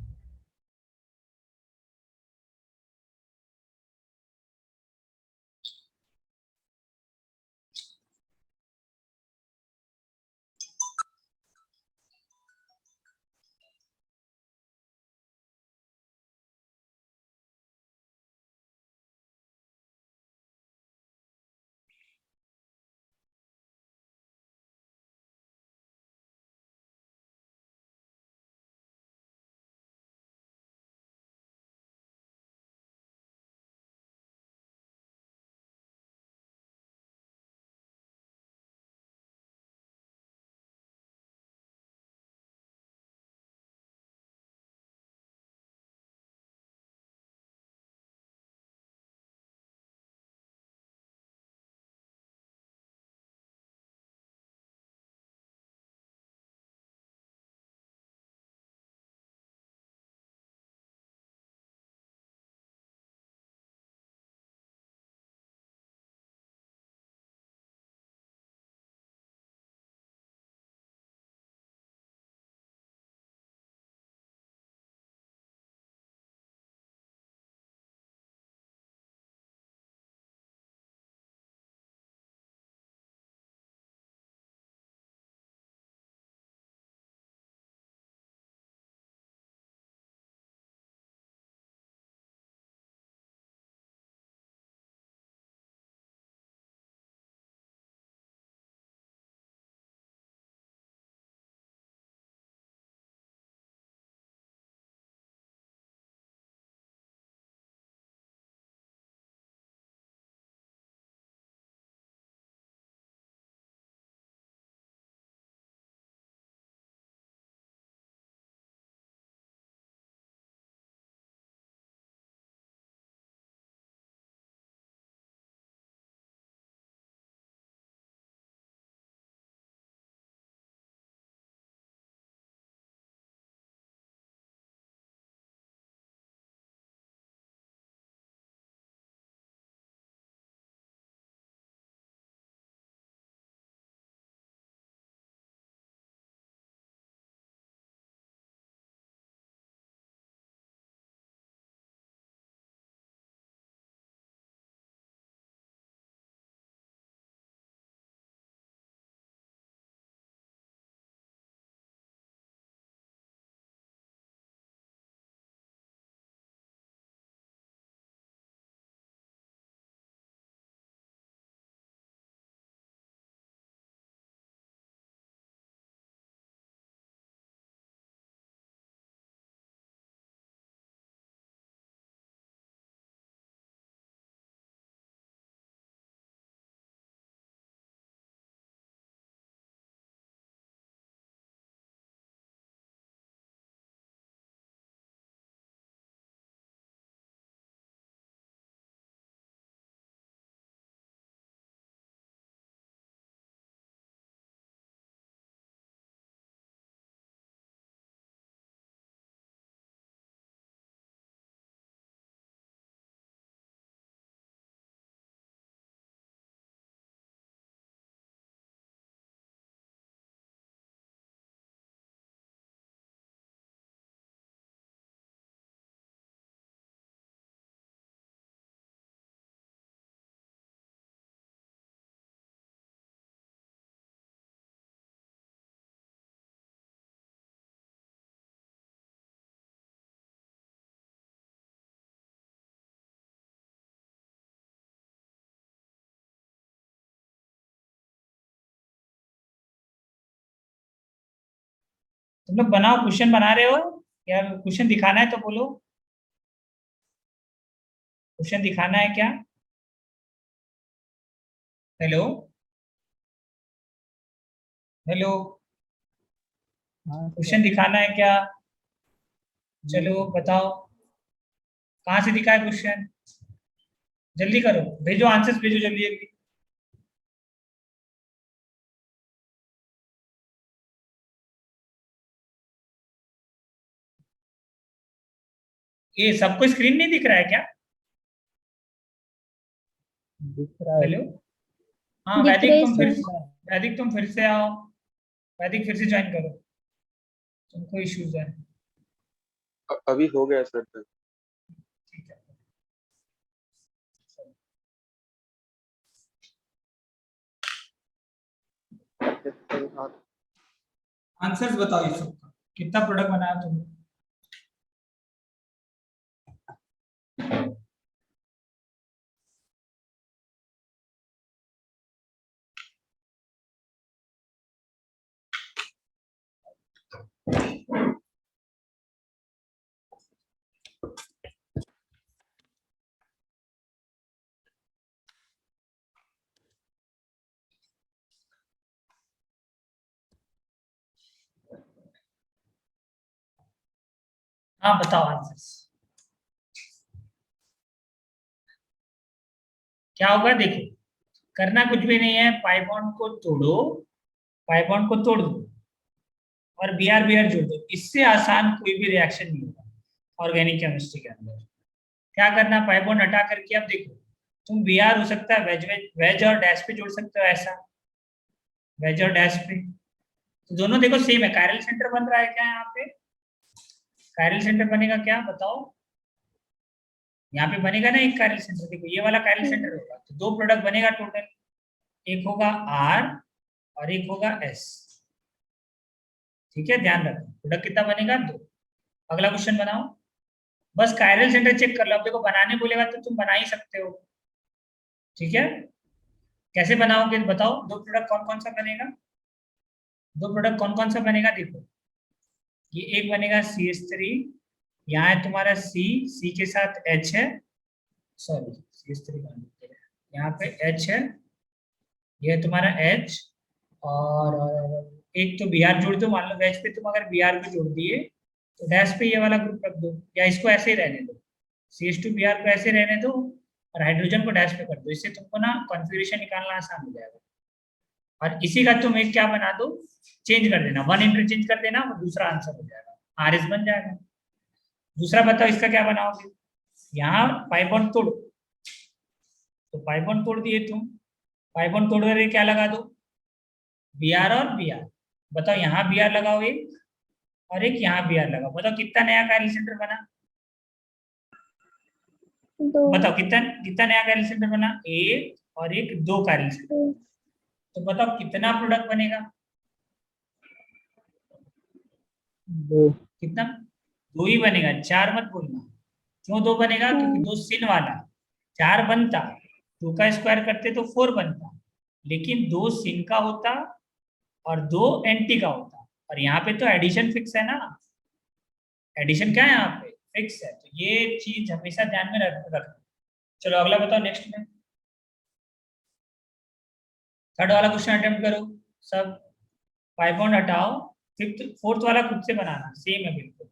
Speaker 1: तुम लोग बनाओ, क्वेश्चन बना रहे हो या क्वेश्चन दिखाना है तो बोलो। क्वेश्चन दिखाना है क्या? हेलो हेलो,
Speaker 2: हाँ
Speaker 1: क्वेश्चन
Speaker 2: सर।
Speaker 1: दिखाना है क्या?
Speaker 2: नहीं
Speaker 1: चलो
Speaker 2: सर।
Speaker 1: बताओ, कहाँ से दिखा है क्वेश्चन? जल्दी करो, भेजो आंसर्स, भेजो जल्दी जल्दी। ये सबको स्क्रीन नहीं दिख रहा है क्या?
Speaker 2: दिख रहा है
Speaker 1: हेलो,
Speaker 2: सर।
Speaker 1: हाँ
Speaker 3: दिख
Speaker 1: वैदिक
Speaker 3: रही
Speaker 1: तुम फिर,
Speaker 3: सर।
Speaker 1: वैदिक तुम फिर से आओ, वैदिक फिर से ज्वाइन करो, तुमको इश्यूज है।
Speaker 4: अभी हो गया सर।
Speaker 1: ठीक है, आंसर्स बताओ ये सबका, कितना प्रोडक्ट बनाया तुमने? हाँ बताओ आंसर्स। क्या होगा देखो, करना कुछ भी नहीं है, पाई बॉन्ड को तोड़ो, पाई बॉन्ड को तोड़ दो और बी आर जोड़ दो, इससे आसान कोई भी रिएक्शन नहीं होगा ऑर्गेनिक केमिस्ट्री के अंदर। क्या करना, पाई बॉन्ड हटा करके अब देखो, तुम बी आर हो सकता है वेज वेज वेज और डैश पे जोड़ सकते हो, ऐसा वेज और डैश पे, तो दोनों देखो सेम है। कायरल सेंटर बन रहा है क्या यहाँ पे? कायरल सेंटर बनेगा क्या बताओ? यहाँ पे बनेगा ना एक कायरल सेंटर, देखो ये वाला कायरल सेंटर होगा, तो दो प्रोडक्ट बनेगा टोटल, एक होगा आर और एक होगा एस। ठीक है, ध्यान रखो, प्रोडक्ट कितना बनेगा? दो। अगला क्वेश्चन बनाओ, बस कायरल सेंटर चेक कर लो। अब देखो बनाने बोलेगा तो तुम बना ही सकते हो, ठीक है? कैसे बनाओगे बताओ, दो प्रोडक्ट कौन कौन सा बनेगा? दो प्रोडक्ट कौन कौन सा बनेगा देखो, ये एक बनेगा CH3, यहाँ है तुम्हारा सी के साथ H है, सॉरी CH3 यहाँ पे H है, ये तुम्हारा H, और एक तो Br जोड़ दो, मान लो वेज पे तुम अगर Br को जोड़ दिए तो डैश पे ये वाला ग्रुप रख दो, या इसको ऐसे ही रहने दो, CH2Br को ऐसे रहने दो और हाइड्रोजन को डैश पे कर दो, इससे तुमको ना कॉन्फ़िगरेशन निकालना आसान हो जाएगा। और इसी का तुम एक क्या बना दो, चेंज कर देना, वन इंटरचेंज कर देना, वो दूसरा आंसर हो जाएगा, RS बन जाएगा। दूसरा बताओ इसका क्या बनाओगे, यहाँ पाई बॉन्ड तोड़ो, तो पाई बॉन्ड तोड़ दिए तुम, पाई बॉन्ड तोड़ करके क्या लगा दो, Br और Br। बताओ यहाँ Br लगाओ एक और एक यहाँ Br लगाओ, बताओ कितना नया कायरल सेंटर बना?
Speaker 3: दो।
Speaker 1: बताओ कितना कितना नया कायरल सेंटर बना? एक और एक, दो कायरल सेंटर। तो बताओ कितना प्रोडक्ट बनेगा?
Speaker 2: दो।
Speaker 1: कितना? दो ही बनेगा, चार मत बोलना। क्यों दो बनेगा? क्योंकि दो सिन वाला, चार बनता, टू का स्क्वायर करते तो फोर बनता, लेकिन दो सिन का होता और दो एंटी का होता, और यहाँ पे तो एडिशन फिक्स है ना, एडिशन क्या है यहाँ पे, फिक्स है, तो ये चीज हमेशा ध्यान में रखना। चलो अगला बताओ, नेक्स्ट में थर्ड वाला क्वेश्चन अटेम्प्ट करो सब। पाई बॉन्ड हटाओ, फिफ्थ फोर्थ वाला खुद से बनाना, सेम है बिल्कुल।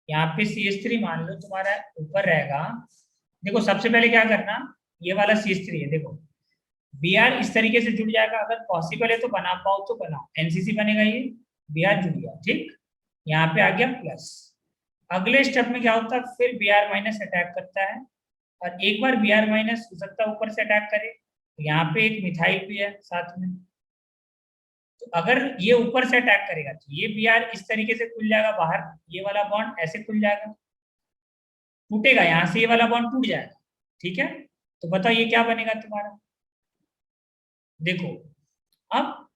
Speaker 1: यहाँ पे CH3 मान लो तुम्हारा ऊपर रहेगा, देखो सबसे पहले क्या करना, ये वाला CH3 है देखो, Br इस तरीके से जुड़ जाएगा, अगर पॉसिबल है तो बना पाओ तो बनाओ, NCC बनेगा ये, Br जुड़ गया, ठीक, यहाँ पे आ गया प्लस। अगले स्टेप में क्या होता है, फिर Br माइनस अटैक करता है, और एक बार Br माइनस हो सकता है ऊपर से अटैक करे, तो यहाँ पे एक मिथाइल भी है साथ में, तो अगर ये ऊपर से अटैक करेगा तो ये Br इस तरीके से खुल जाएगा बाहर, ये वाला बॉन्ड ऐसे खुल जाएगा, टूटेगा, यहाँ से ये वाला बॉन्ड टूट जाएगा, ठीक है? तो बताओ ये क्या बनेगा तुम्हारा, देखो अब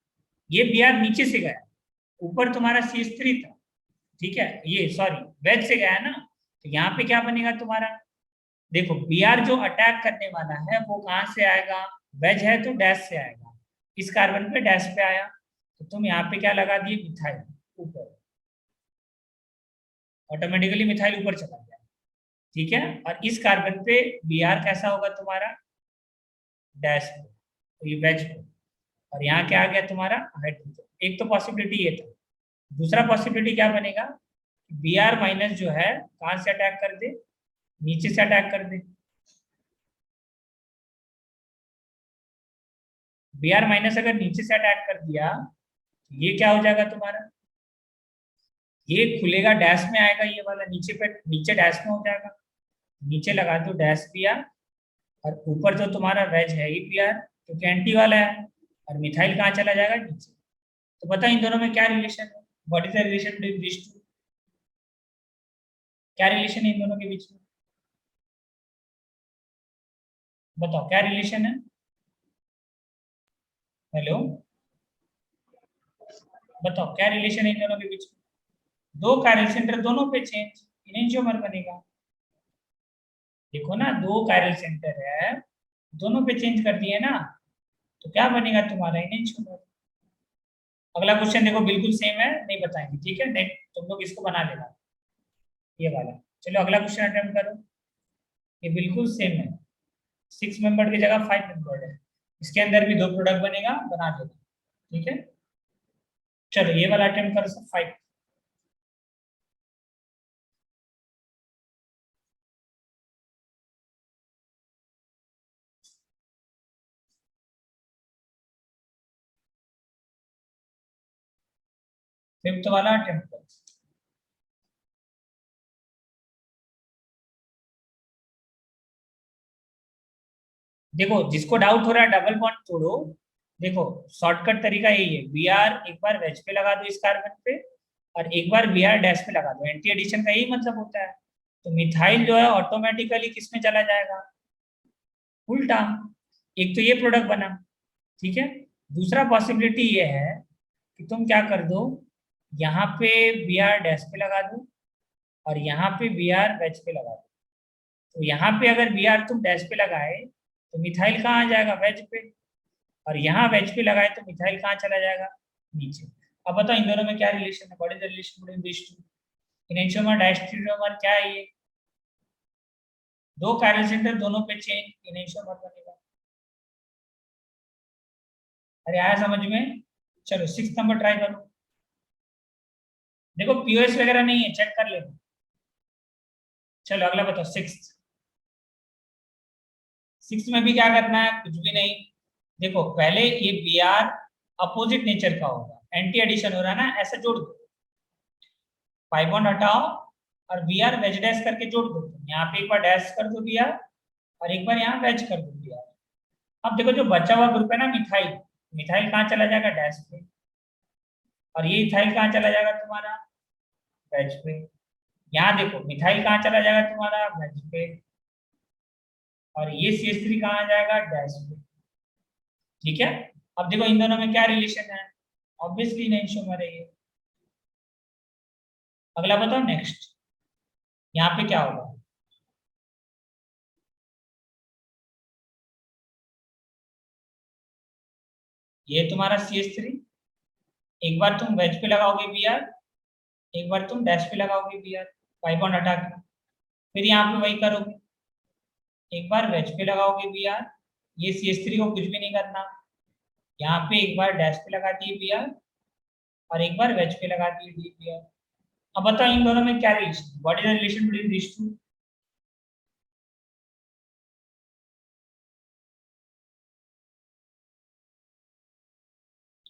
Speaker 1: ये Br नीचे से गया, ऊपर तुम्हारा CH3 था, ठीक है, ये सॉरी वेज से गया है ना, तो यहाँ पे क्या बनेगा तुम्हारा, देखो Br जो अटैक करने वाला है वो कहाँ से आएगा, वेज है तो डैश से आएगा, इस कार्बन पे डैश पे आया, तो तुम यहाँ पे क्या लगा दिए, मिथाइल ऊपर, ऑटोमेटिकली मिथाइल ऊपर चला गया, ठीक है। और इस कार्बन पे Br कैसा होगा तुम्हारा, डैश पे, तो ये वेज पे, और यहाँ क्या आ गया तुम्हारा हाइड्रोजन। एक तो पॉसिबिलिटी ये था। दूसरा पॉसिबिलिटी क्या बनेगा, Br माइनस जो है कहाँ से अटैक कर दे, नीचे से अटैक कर दे। Br माइनस अगर नीचे से अटैक कर दिया, ये क्या हो जाएगा तुम्हारा, ये खुलेगा डैश में आएगा, ये वाला नीचे पे, नीचे डैश में हो जाएगा, नीचे लगा दो डैश Br, और ऊपर जो तुम्हारा वेज है ये Br, क्योंकि एंटी वाला है, और मिथाइल कहाँ चला जाएगा, नीचे। तो बताओ इन दोनों में क्या रिलेशन है, what is the relation between this two, क्या रिलेशन है इन दोनों के बीच में, बताओ क्या रिलेशन है। हेलो, बताओ क्या रिलेशन है इन दोनों के बीच में। दो कायरल सेंटर दोनों पे चेंज, इनेंशियोमर बनेगा। देखो ना, दो कायरल सेंटर है, दोनों पे चेंज कर दिए ना, तो क्या बनेगा तुम्हारा, इनेंशियोमर। अगला क्वेश्चन देखो, बिल्कुल सेम है, नहीं बताएंगे, ठीक है, नहीं तुम लोग इसको बना लेना, ये वाला। चलो अगला क्वेश्चन अटेम्प्ट करो, ये बिल्कुल सेम है, 6 मेंबर की जगह 5 मेंबर है, इसके अंदर भी दो प्रोडक्ट बनेगा, बना देना, ठीक है। चलो ये वाला अटेम्प्ट करो सब 5। फिफ्थ वाला अटेम्प्ट करो। देखो जिसको डाउट हो रहा है डबल बॉन्ड तोड़ो, देखो शॉर्टकट तरीका यही है, Br एक बार वेज पे लगा दो इस कार्बन पे, और एक बार Br डैश पे लगा दो, एंटी एडिशन का यही मतलब होता है। तो मिथाइल जो है ऑटोमेटिकली किस में चला जाएगा, उल्टा। एक तो ये प्रोडक्ट बना, ठीक है। दूसरा पॉसिबिलिटी ये है कि तुम क्या कर दो, यहाँ पे Br डैश पे लगा दो, और यहाँ पे Br वेज पे लगा दो। तो यहाँ पे अगर Br तुम डैश पे लगाए तो मिथाइल कहाँ आ जाएगा, वेज पे, और यहाँ वेज पे लगाए तो मिथाइल कहाँ चला जाएगा, नीचे। अब बताओ इन दोनों में क्या रिलेशन है, what is the relation between this two, enantiomer diastereomer क्या है ये, दो कायरल सेंटर दोनों पे चेंज, इनेंशियोमर बनेगा। अरे आया समझ में। चलो 6 नंबर ट्राई करो, देखो पीओएस वगैरह नहीं है, चेक कर लेना। चलो अगला बताओ 6 में भी क्या करना है, कुछ भी नहीं। देखो पहले ये Br अपोजिट नेचर का होगा, एंटी एडिशन हो रहा है ना, ऐसा जोड़ दो, 5 बॉन्ड हटाओ और Br वेज डैश करके जोड़ दो। यहाँ पे एक बार डैश कर दो Br, और एक बार यहाँ वेज कर दो Br। अब देखो जो बचा हुआ ग्रुप है ना मिथाइल, मिथाइल कहाँ चला जाएगा, डैश पे, और ये इथाइल कहाँ चला जाएगा तुम्हारा, वेज पे। यहाँ देखो मिथाइल कहाँ चला जाएगा तुम्हारा, वेज पे, और ये CH3 कहाँ आ जाएगा, डैश पे, ठीक है। अब देखो इन दोनों में क्या रिलेशन है, ऑब्वियसली इनेंशियोमर है ये। अगला बताओ नेक्स्ट, यहाँ पे क्या होगा, ये तुम्हारा CH3, एक बार तुम वेज पे लगाओगे Br, एक बार तुम डैश पे लगाओगे Br, 5 बॉन्ड हटा के, फिर यहाँ पे वही करोगे, एक बार वेज पे लगाओगे Br, ये CH3 को कुछ भी नहीं करना, यहाँ पे एक बार डैश पे लगा दिए Br, और एक बार वेज पे लगा दिए Br। अब बताओ इन दोनों में क्या relation, what is the relation between this two,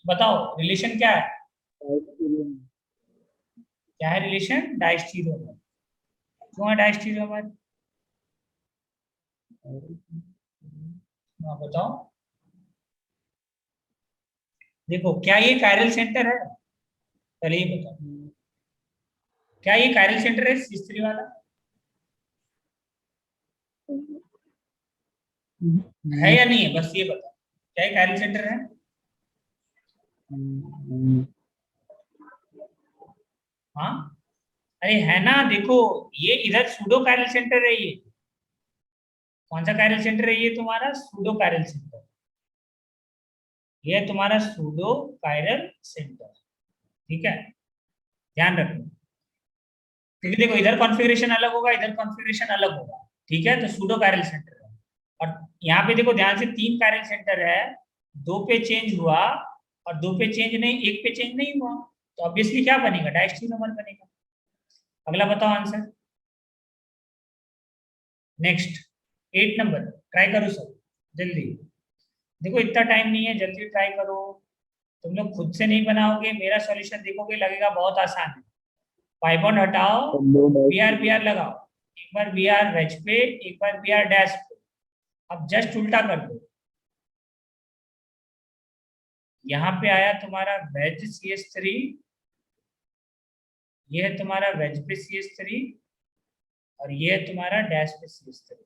Speaker 1: बताओ रिलेशन क्या है, क्या है रिलेशन, डायस्टीरियोमर। क्यों है डायस्टीरियोमर, हाँ बताओ। देखो क्या ये कायरल सेंटर है, पहले ये बताओ, क्या ये कायरल सेंटर है CH3 वाला, है या नहीं है, बस ये बताओ, क्या ये कायरल सेंटर है, हाँ। अरे है ना, देखो ये इधर सूडो कायरल सेंटर है, ये कौन सा कायरल सेंटर है, ये तुम्हारा सूडो कायरल सेंटर, ये है तुम्हारा सूडो कायरल सेंटर, ठीक है, ध्यान रखना। क्योंकि देखो इधर कॉन्फ़िगरेशन अलग होगा, इधर कॉन्फ़िगरेशन अलग होगा, ठीक है। तो सूडो कायरल सेंटर है, और यहाँ पे देखो ध्यान से 3 कायरल सेंटर है, 2 पे चेंज हुआ और 2 पे चेंज नहीं, 1 पे चेंज नहीं हुआ, तो ऑब्वियसली क्या बनेगा, डायस्टेरियोमर बनेगा। अगला बताओ आंसर। नेक्स्ट 8 नंबर, ट्राई करो सब जल्दी, देखो इतना टाइम नहीं है, जल्दी ट्राई करो। तुम लोग खुद से नहीं बनाओगे, मेरा सॉल्यूशन देखोगे लगेगा बहुत आसान है। पाई बॉन्ड हटाओ, बी आर लगाओ, एक बार बी आर वेज पे, एक बार बी आर डैश पे। अब जस्ट उल्टा कर दो, यहाँ पे आया तुम्हारा वेज CH3, ये है तुम्हारा वेज पे CH3, और ये है तुम्हारा डैश पे CH3।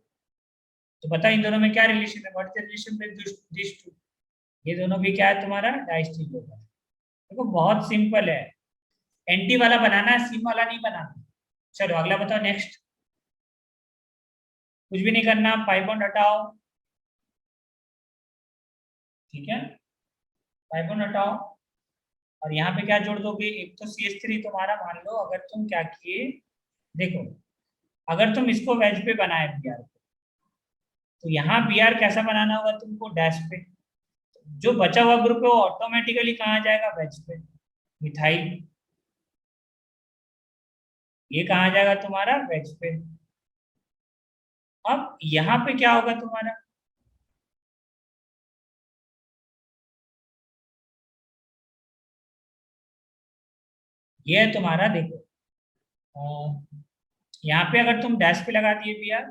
Speaker 1: तो बताओ इन दोनों में क्या रिलेशन है, what is the relation between this two. ये दोनों भी क्या है तुम्हारा, डायस्टीरिक होगा। देखो बहुत सिंपल है, एंटी वाला बनाना है, सीम वाला नहीं बनाना। चलो अगला बताओ नेक्स्ट, कुछ भी नहीं करना, पाई बॉन्ड हटाओ, ठीक है, पाई बॉन्ड हटाओ, और यहाँ पे क्या जोड़ दोगे, एक तो CH3 तुम्हारा, मान लो अगर तुम क्या किए, देखो अगर तुम इसको वेज पे बनाए Br को, तो यहाँ Br कैसा बनाना होगा तुमको, डैश पे। जो बचा हुआ ग्रुप है वो ऑटोमेटिकली कहाँ जाएगा, वेज पे, मिथाइल। ये कहाँ जाएगा तुम्हारा, वेज पे। अब यहाँ पे क्या होगा तुम्हारा, ये है तुम्हारा, देखो यहाँ पे अगर तुम डैश पे लगा दिए Br,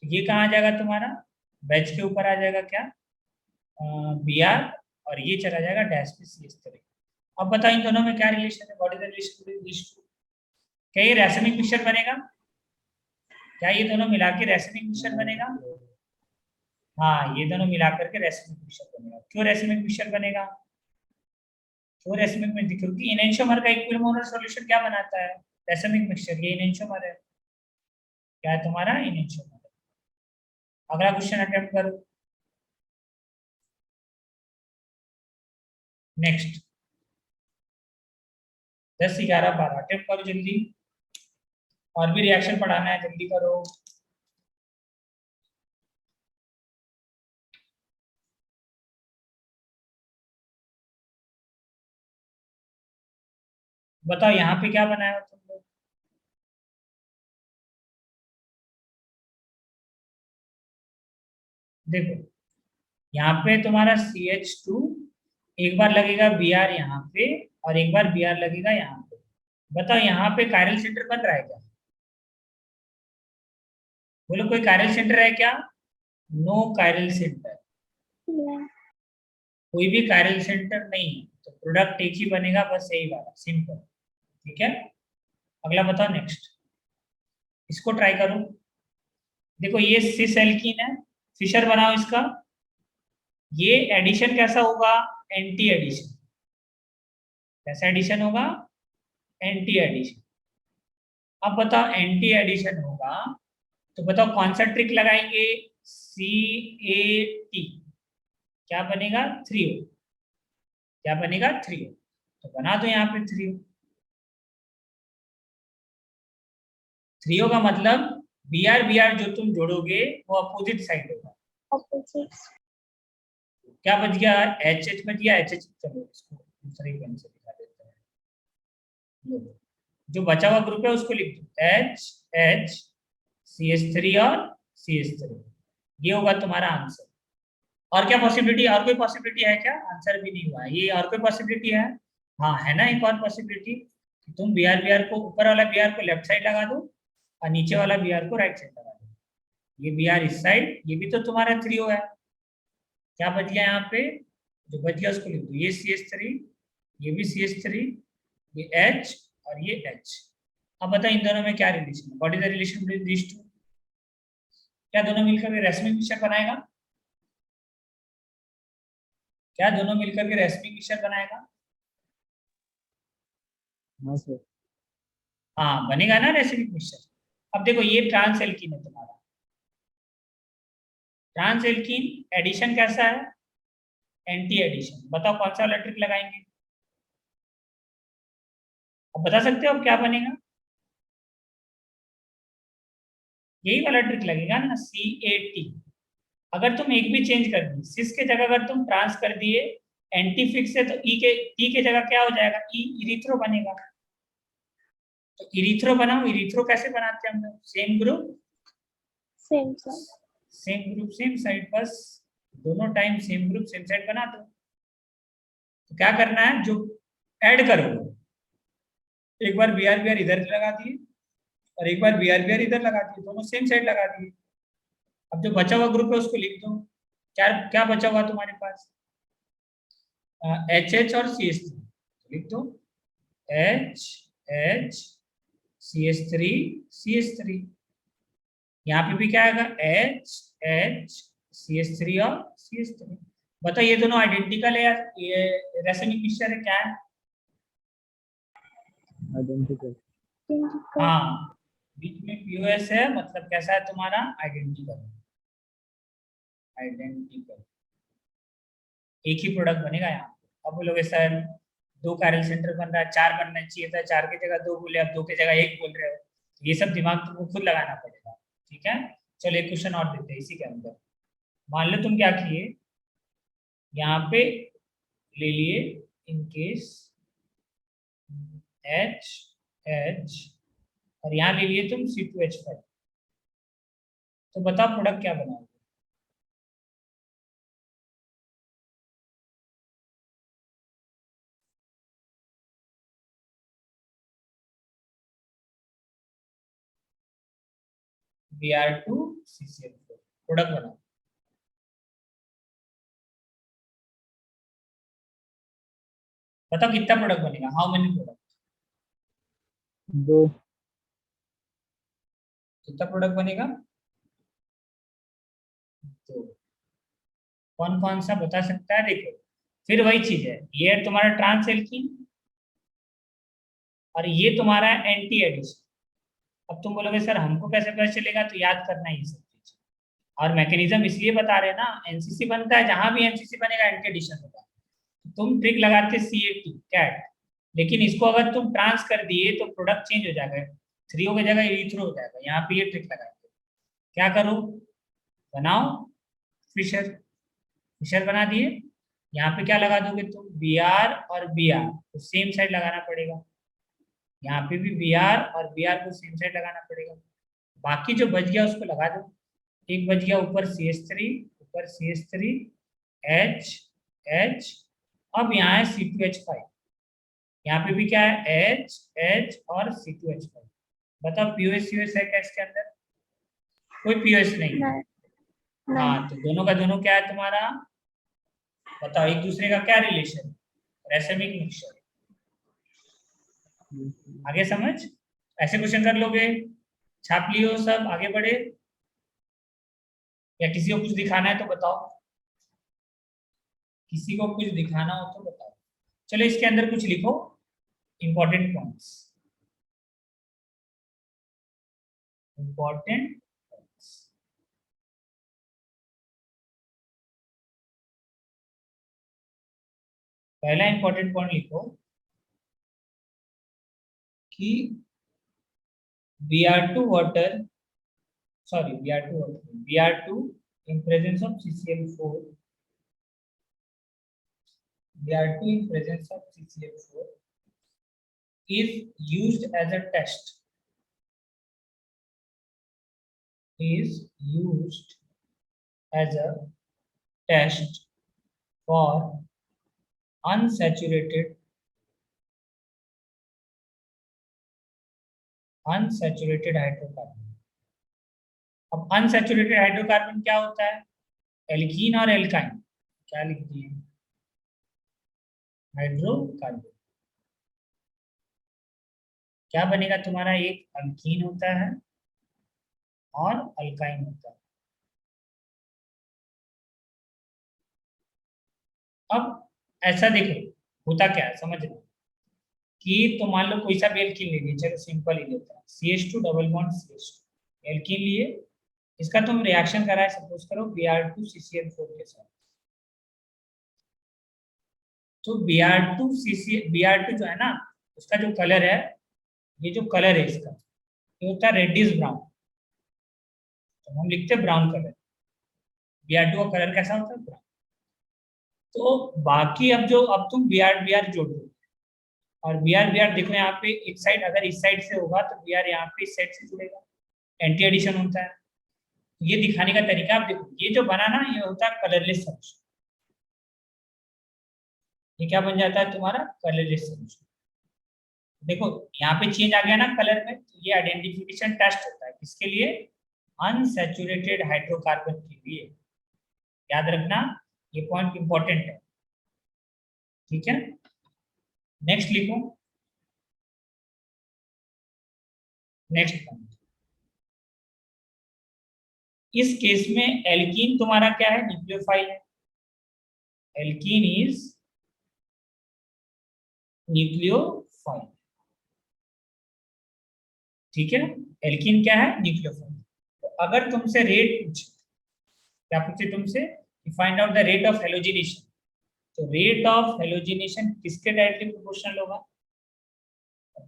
Speaker 1: तो ये कहाँ आ जाएगा तुम्हारा, वेज के ऊपर आ जाएगा क्या, Br, और ये चला जाएगा डैश पे CH3। अब बताओ इन दोनों में क्या रिलेशन है, what is the relation between this two. क्या ये रैसमिक मिक्सचर बनेगा, क्या ये दोनों मिला के रैसमिक मिक्सचर बनेगा। हाँ, ये दोनों मिला करके रैसमिक मिक्सचर बनेगा। क्यों रैसमिक मिक्सचर बनेगा, क्यों रैसमिक में, क्योंकि इनेंशियोमर का इक्विलिब्रियम सॉल्यूशन क्या बनाता है, रैसमिक मिक्सचर, ये इनेंशियोमर है, क्या है तुम्हारा, इनेंशियोमर। अगला क्वेश्चन अटेम्प्ट करो, नेक्स्ट 10, 11, 12 अटेम्प्ट करो जल्दी, और भी रिएक्शन पढ़ाना है, जल्दी करो। बताओ यहाँ पे क्या बनाया हो तुम लोग, देखो यहाँ पे तुम्हारा CH2 एक बार लगेगा Br यहाँ पे, और एक बार Br लगेगा यहाँ पे। बताओ यहाँ पे कायरल सेंटर बन रहा है क्या, बोलो कोई कायरल सेंटर है क्या, नो कायरल सेंटर, कोई भी कायरल सेंटर नहीं है, तो प्रोडक्ट एक ही बनेगा, बस यही वाला, सिंपल, ठीक है। अगला बताओ नेक्स्ट, इसको ट्राई करो, देखो ये सिस एल्कीन है, फिशर बनाओ इसका, ये एडिशन कैसा होगा, एंटी एडिशन, कैसा एडिशन होगा, एंटी एडिशन। अब बताओ एंटी एडिशन होगा, तो बताओ कौन सा ट्रिक लगाएंगे, CAT, क्या बनेगा, 3O, क्या बनेगा, 3O, तो बना दो यहाँ पे 3O। 3O का मतलब Br जो तुम जोड़ोगे वो अपोजिट साइड होगा, क्या बच गया, HH बच गया, HH, चलो इसको दूसरे पेन से दिखा देते हैं, लो, जो बचा हुआ ग्रुप है उसको लिख दो, HH CH3 और CH3, ये होगा तुम्हारा आंसर। और क्या पॉसिबिलिटी, और कोई पॉसिबिलिटी है क्या, आंसर भी नहीं हुआ, ये और कोई पॉसिबिलिटी है, हाँ है ना, एक और पॉसिबिलिटी, तुम Br को, ऊपर वाला Br को लेफ्ट साइड लगा दो, और नीचे वाला Br को राइट साइड लगा दो, ये Br इस साइड, ये भी तो तुम्हारा 3O है, क्या बच गया यहाँ पे, जो बच गया उसको लिख दो, ये CH3, ये भी CH3, ये H और ये H। अब बताओ इन दोनों में क्या रिलेशन है, what is the relation between this two. क्या दोनों मिलकर रैसमिक मिक्सचर बनाएगा, क्या दोनों मिलकर के रैसमिक मिक्सचर बनाएगा,
Speaker 2: हाँ सर।
Speaker 1: हाँ बनेगा ना रैसमिक मिक्सचर। अब देखो ये ट्रांस एल्कीन है तुम्हारा, ट्रांस एल्कीन एडिशन कैसा है, एंटी एडिशन। बताओ कौन सा वाला ट्रिक लगाएंगे, अब बता सकते हो अब क्या बनेगा, यही वाला ट्रिक लगेगा ना, CAT। अगर तुम एक भी चेंज कर दी, सिस के जगह अगर तुम ट्रांस कर दिए एंटी फिक्स है, तो टी के जगह क्या हो जाएगा, इरिथ्रो बनेगा। तो इरिथ्रो बनाओ। इरिथ्रो कैसे बनाते हैं हम लोग, same group
Speaker 3: same side.
Speaker 1: Same group same side, बस दोनों time same group same side बना दो। तो क्या करना है, जो ऐड करो, एक बार BR इधर लगा दिए और एक बार BR इधर लगा दिए, दोनों सेम साइड लगा दिए। अब जो बचा हुआ ग्रुप है उसको लिख दो। क्या क्या बचा हुआ तुम्हारे पास, HH और CH3 लिख दो। HH CH3 यहाँ पे भी क्या आएगा, HH CH3 और CH3। बताओ ये दोनों आइडेंटिकल है या ये रेसिमिक मिक्सचर है, क्या है?
Speaker 2: आइडेंटिकल।
Speaker 1: हाँ, बीच में POS है, मतलब कैसा है तुम्हारा, आइडेंटिकल। आइडेंटिकल एक ही प्रोडक्ट बनेगा यहाँ पे। अब बोलोगे सर 2 कैरल सेंटर बन रहा है, 4 बनना चाहिए था, 4 की जगह 2 बोले, अब 2 की जगह 1 बोल रहे हो। ये सब दिमाग तुमको खुद लगाना पड़ेगा, ठीक है। चलो एक क्वेश्चन और देते हैं इसी के अंदर। मान लो तुम क्या किए, यहाँ पे ले लिए इन केस H और यहाँ ले लिए तुम C2H5। तो बताओ प्रोडक्ट क्या बनाओगे? Br2CCl4 प्रोडक्ट बनाओ। बताओ कितना प्रोडक्ट बनेगा, हाउ मेनी प्रोडक्ट?
Speaker 2: 2।
Speaker 1: कितना प्रोडक्ट बनेगा? 2। कौन कौन सा बता सकता है? देखो फिर वही चीज है, ये तुम्हारा ट्रांस एल्कीन और ये तुम्हारा एंटी एडिशन। अब तुम बोलोगे सर हमको कैसे पता चलेगा, तो याद करना है ये सब चीज। और मैकेनिज्म इसलिए बता रहे हैं ना, एनसीसी बनता है, जहां भी एनसीसी बनेगा एंटी एडिशन होगा। तो तुम ट्रिक लगाते CAT कैट, लेकिन इसको अगर तुम ट्रांस कर दिए तो प्रोडक्ट चेंज हो जाएगा, 3O की जगह इरिथ्रो हो जाएगा। यहाँ पे ये ट्रिक लगाएंगे। क्या करो, बनाओ फिशर। फिशर बना दिए, यहाँ पे क्या लगा दोगे तुम, BR और BR तो सेम साइड लगाना पड़ेगा। यहाँ पे भी BR और BR को सेम साइड लगाना पड़ेगा। बाकी जो बच गया उसको लगा दो। एक बच गया ऊपर CH3, ऊपर CH3 H अब यहाँ है C2H5। यहाँ पे भी क्या है, H और C2H5। बताओ POS है क्या इसके अंदर? कोई POS नहीं है। हाँ, तो दोनों का दोनों क्या है तुम्हारा, बताओ एक दूसरे का क्या रिलेशन, रेसिमिक मिक्सचर। आगे समझ, ऐसे क्वेश्चन कर लोगे, छाप लियो सब, आगे बढ़े। या किसी को कुछ दिखाना है तो बताओ, किसी को कुछ दिखाना हो तो बताओ। चलो इसके अंदर कुछ लिखो इंपॉर्टेंट पॉइंट्स। इंपॉर्टेंट पॉइंट्स, पहला इंपॉर्टेंट पॉइंट लिखो कि Br2 water, sorry Br2 water, Br2 in presence of CCl4, Br2 in presence of CCl4 is used as a test, is used as a test for unsaturated hydrocarbon. अब unsaturated hydrocarbon क्या होता है, alkene और alkyne. क्या लिख दिए, hydrocarbon. क्या बनेगा तुम्हारा, एक अल्कीन होता है और अल्काइन होता है। अब ऐसा देखो होता क्या है, समझ लो कि तो मान लो कोई सा भी एल्कीन ले लिए, चलो सिंपल ही लेते हैं, CH2 double bond CH2 alkene लिए, इसका तुम रिएक्शन करा है सपोज करो Br2CCl4 के साथ। तो Br2 जो है ना, उसका जो कलर है, ये जो कलर है इसका, ये होता है रेडिश ब्राउन। तो हम लिखते हैं ब्राउन कलर। Br2 का कलर कैसा होता है? ब्राउन। तो बाकी अब तुम Br जोड़ दो, और Br देखो यहाँ पे एक साइड अगर इस साइड से होगा तो Br यहाँ पे इस साइड से जुड़ेगा, एंटी एडिशन होता है। ये दिखाने का तरीका आप देखो, ये जो बना ना ये होता है कलरलेस सॉल्यूशन। ये क्या बन जाता है तुम्हारा? Colourless solution. देखो यहाँ पे चेंज आ गया ना कलर में, तो ये आइडेंटिफिकेशन टेस्ट होता है किसके लिए? अनसैचुरेटेड हाइड्रोकार्बन के लिए। याद रखना, ये पॉइंट इंपॉर्टेंट है, ठीक है। नेक्स्ट लिखो, नेक्स्ट पॉइंट। इस केस में एल्कीन तुम्हारा क्या है? न्यूक्लियोफाइल है। एल्कीन इज न्यूक्लियोफाइल, ठीक है। एल्कीन क्या है? न्यूक्लियोफाइल। तो अगर तुमसे रेट पूछे, क्या पूछे तुमसे? Find out the rate of halogenation, तो रेट ऑफ हेलोजिनेशन किसके डायरेक्टली प्रोपोर्शनल होगा?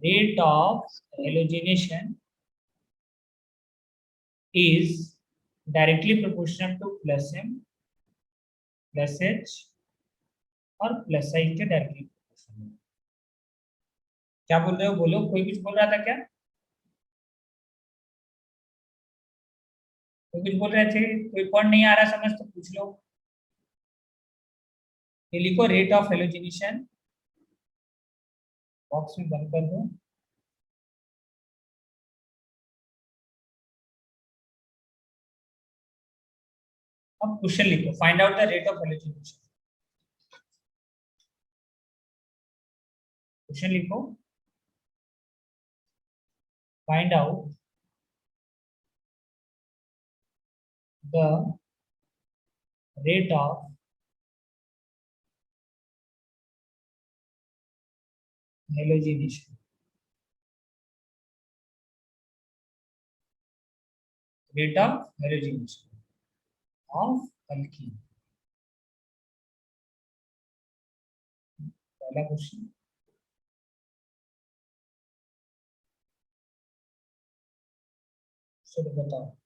Speaker 1: Rate of halogenation is directly proportional to plus m plus h और प्लस i के डायरेक्टली प्रोपोर्शनल। क्या बोल रहे हो? बोलो, कोई कुछ बोल रहा था क्या? कोई कुछ बोल रहे थे? कोई पॉइंट नहीं आ रहा समझ तो पूछ लो। ये लिखो रेट ऑफ हेलोजिनेशन, बॉक्स में बंद कर दो। अब क्वेश्चन लिखो, find out the rate of halogenation. Question लिखो, find out the rate of halogenation. Rate of halogenation of alkene. पहला क्वेश्चन, चलो बताओ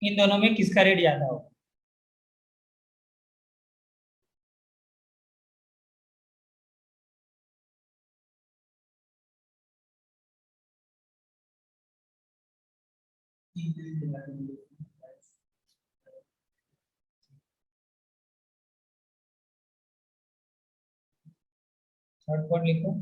Speaker 1: इन दोनों में किसका रेट ज्यादा होगा? थर्ड पॉइंट लिखो,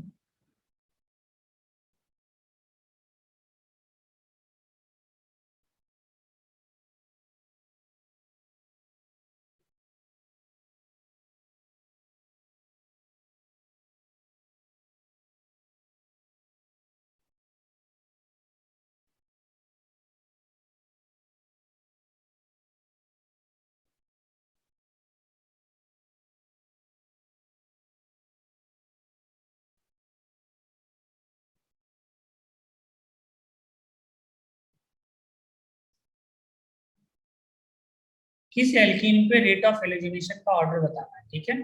Speaker 1: किस एल्कीन पे रेट ऑफ हेलोजिनेशन का ऑर्डर बताना है, ठीक है।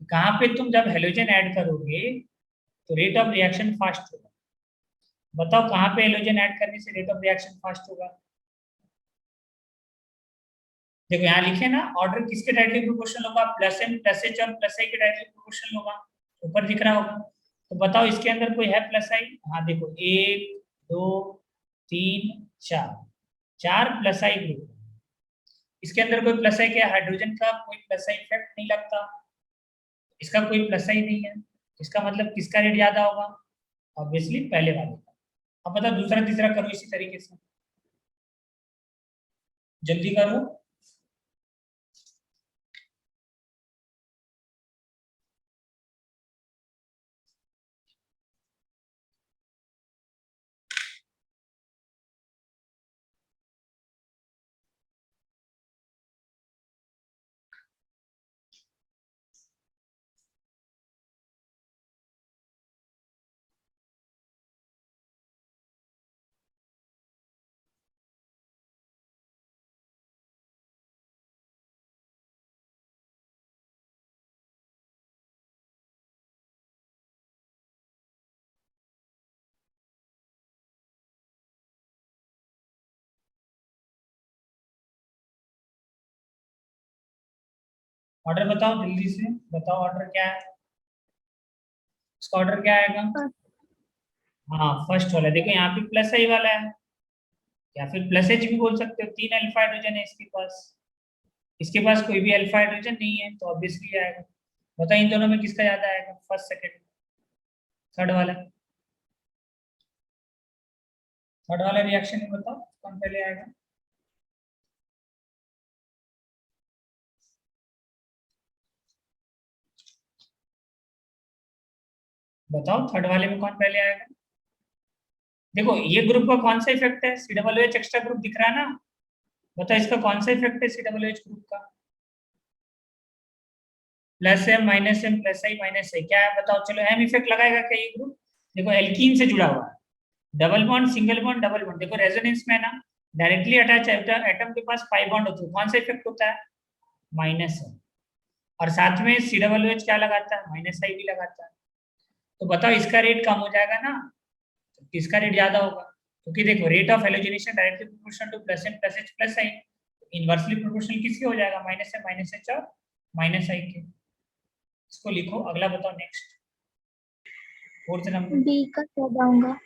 Speaker 1: कहाँ पे तुम जब हेलोजन ऐड करोगे तो रेट ऑफ रिएक्शन फास्ट होगा। बताओ कहाँ पे हेलोजन ऐड करने से रेट ऑफ रिएक्शन फास्ट होगा? देखो यहाँ लिखे ना, ऑर्डर किसके डायरेक्टली प्रोपोर्शनल होगा? प्लस एम प्लस एच और प्लस आई के डायरेक्टली प्रोपोर्शनल होगा। ऊपर दिख रहा होगा। तो बताओ इसके अंदर कोई है प्लस आई? हाँ देखो, एक दो तीन चार, चार प्लस आई ग्रुप। इसके अंदर कोई प्लस आई क्या? हाइड्रोजन का कोई प्लस आई इफेक्ट नहीं लगता, इसका कोई प्लस आई नहीं है। इसका मतलब किसका रेट ज्यादा होगा? ऑब्वियसली पहले वाले का। अब बताओ दूसरा तीसरा करो इसी तरीके से, जल्दी करो। ऑर्डर बताओ जल्दी से, बताओ ऑर्डर क्या है, इसका ऑर्डर क्या आएगा? हाँ फर्स्ट वाला, देखो यहाँ पे प्लस आई वाला है, या फिर प्लस एच भी बोल सकते हो, 3 अल्फा हाइड्रोजन है इसके पास, इसके पास कोई भी अल्फा हाइड्रोजन नहीं है तो ऑब्वियसली आएगा। बताओ इन दोनों में किसका ज्यादा आएगा, फर्स्ट सेकंड, थर्ड वाला, थर्ड वाला रिएक्शन में बताओ कौन पहले आएगा? बताओ थर्ड वाले में कौन पहले आएगा? देखो ये ग्रुप का कौन सा इफेक्ट है, C W H extra group दिख रहा है ना, बताओ इसका कौन सा इफेक्ट है सी डब्ल्यू एच ग्रुप का? Plus M minus M plus I minus I, क्या है बताओ? चलो एम इफेक्ट लगाएगा क्या ये ग्रुप? देखो एल्कीन से जुड़ा हुआ है, double bond single bond double bond, देखो रेजोनेंस में ना डायरेक्टली अटैच एटम के पास 5 बॉन्ड होते हैं, कौन सा इफेक्ट होता है? Minus M. और साथ में सी डब्ल्यू एच क्या लगाता है? माइनस आई भी लगाता है। तो बताओ इसका रेट कम हो जाएगा ना, तो किसका रेट ज्यादा होगा? क्योंकि देखो rate of halogenation directly proportional to plus M plus H plus I, inversely proportional किसके हो जाएगा? माइनस एम माइनस एच और माइनस आई के। इसको लिखो, अगला बताओ नेक्स्ट, फोर्थ नंबर।
Speaker 3: बी का क्या जाऊंगा?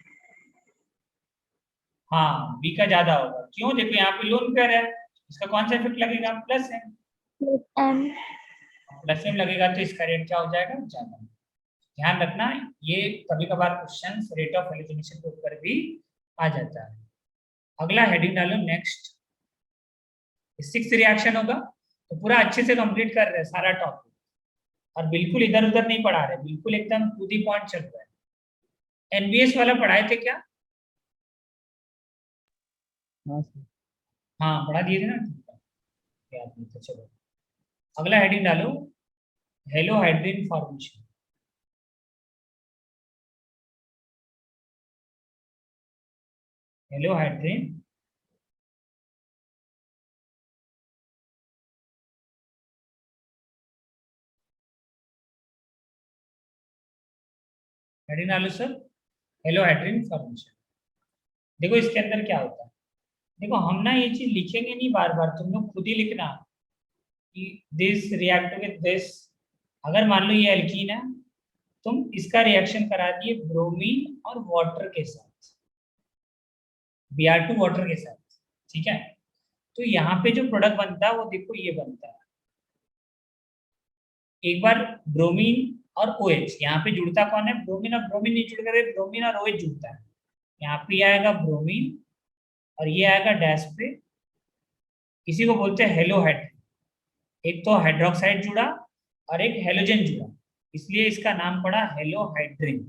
Speaker 1: हाँ बी का ज्यादा होगा, क्यों? देखो यहाँ पे लोन पेयर है, इसका कौन सा इफेक्ट लगेगा? Plus M,
Speaker 3: plus M.
Speaker 1: Plus M लगेगा तो इसका रेट क्या हो जाएगा? ज्यादा। ध्यान रखना, ये कभी कभार क्वेश्चन रेट ऑफ हेलोजनेशन के ऊपर भी आ जाता है। अगला हेडिंग डालो नेक्स्ट, सिक्स रिएक्शन होगा, तो पूरा अच्छे से कंप्लीट कर रहे हैं सारा टॉपिक, और बिल्कुल इधर उधर नहीं पढ़ा रहे, बिल्कुल एकदम टू दी पॉइंट चल रहा है। एनबीएस वाला पढ़ाए थे क्या?
Speaker 2: हाँ सर।
Speaker 1: हाँ पढ़ा दिए थे ना, ठीक है, याद नहीं था। चलो अगला हेडिंग डालो, हेलोहाइड्रिन फॉर्मेशन। हेलोहाइड्रिन हेडिंग डालो सर, हेलोहाइड्रिन फॉर्मेशन। देखो इसके अंदर क्या होता है, देखो हम ना ये चीज लिखेंगे नहीं बार बार, तुम लोग खुद ही लिखना कि दिस रिएक्ट विद दिस। अगर मान लो ये एल्कीन है, तुम इसका रिएक्शन करा दिए ब्रोमीन और वाटर के साथ, Br2 वाटर के साथ, ठीक है? तो यहाँ पे जो प्रोडक्ट बनता है वो देखो ये बनता है, एक बार ब्रोमीन और OH, यहाँ पे जुड़ता कौन है? ब्रोमीन, और ब्रोमीन नहीं जुड़ कर ब्रोमीन और OH जुड़ता है, यहाँ पे आएगा ब्रोमीन और ये आएगा डैश पे, इसी को बोलते हैं हेलोहाइड्रिन। एक तो हाइड्रोक्साइड जुड़ा और एक हेलोजन जुड़ा, इसलिए इसका नाम पड़ा हेलोहाइड्रिन।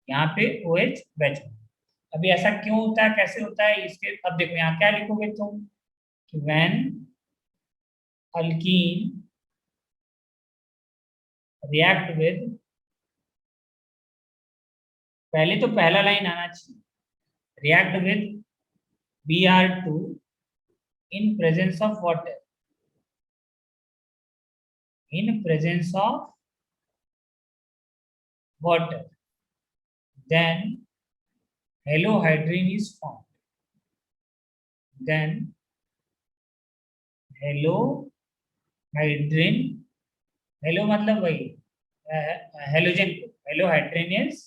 Speaker 1: यहाँ पे OH बैच। अभी ऐसा क्यों होता है, कैसे होता है इसके, अब देखो यहाँ क्या लिखोगे तुम कि व्हेन अल्कीन रिएक्ट विद, पहले तो पहला लाइन आना चाहिए, react with Br2 in presence of water, in presence of water, then halohydrin is formed, then halohydrin, hello मतलब वही हेलोजन, हेलोहाइड्रिन इज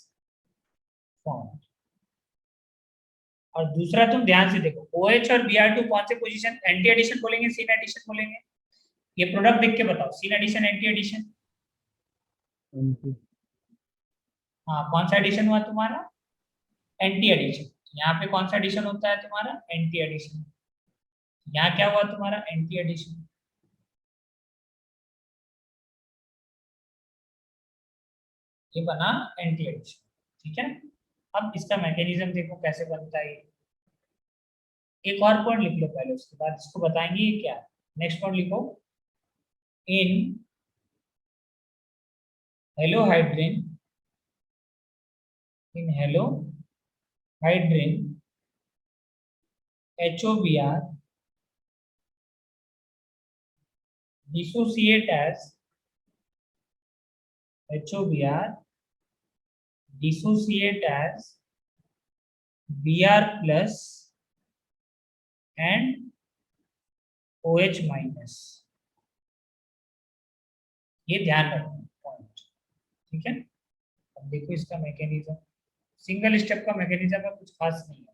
Speaker 1: फॉर्म्ड। और दूसरा तुम ध्यान से देखो, OH और Br2 कौन से पोजीशन, एंटी एडिशन बोलेंगे सीन एडिशन बोलेंगे? ये प्रोडक्ट देख के बताओ, syn addition anti addition?
Speaker 2: Anti.
Speaker 1: हाँ कौन सा एडिशन हुआ तुम्हारा? Anti addition. यहाँ पे कौन सा एडिशन होता है तुम्हारा? Anti addition. यहाँ क्या हुआ तुम्हारा? Anti addition. ये बना एंटी एडिशन, ठीक है? अब इसका मैकेनिज्म देखो कैसे बनता है। एक और पॉइंट लिख लो पहले, उसके बाद इसको बताएंगे ये क्या है। नेक्स्ट पॉइंट लिखो, इन halohydrin, in halohydrin HOBr dissociate as HOBr dissociate as Br plus and OH minus, ये ध्यान रखना पॉइंट, ठीक है। अब देखो इसका मैकेनिज्म, सिंगल स्टेप का मैकेनिज्म है, कुछ खास नहीं है।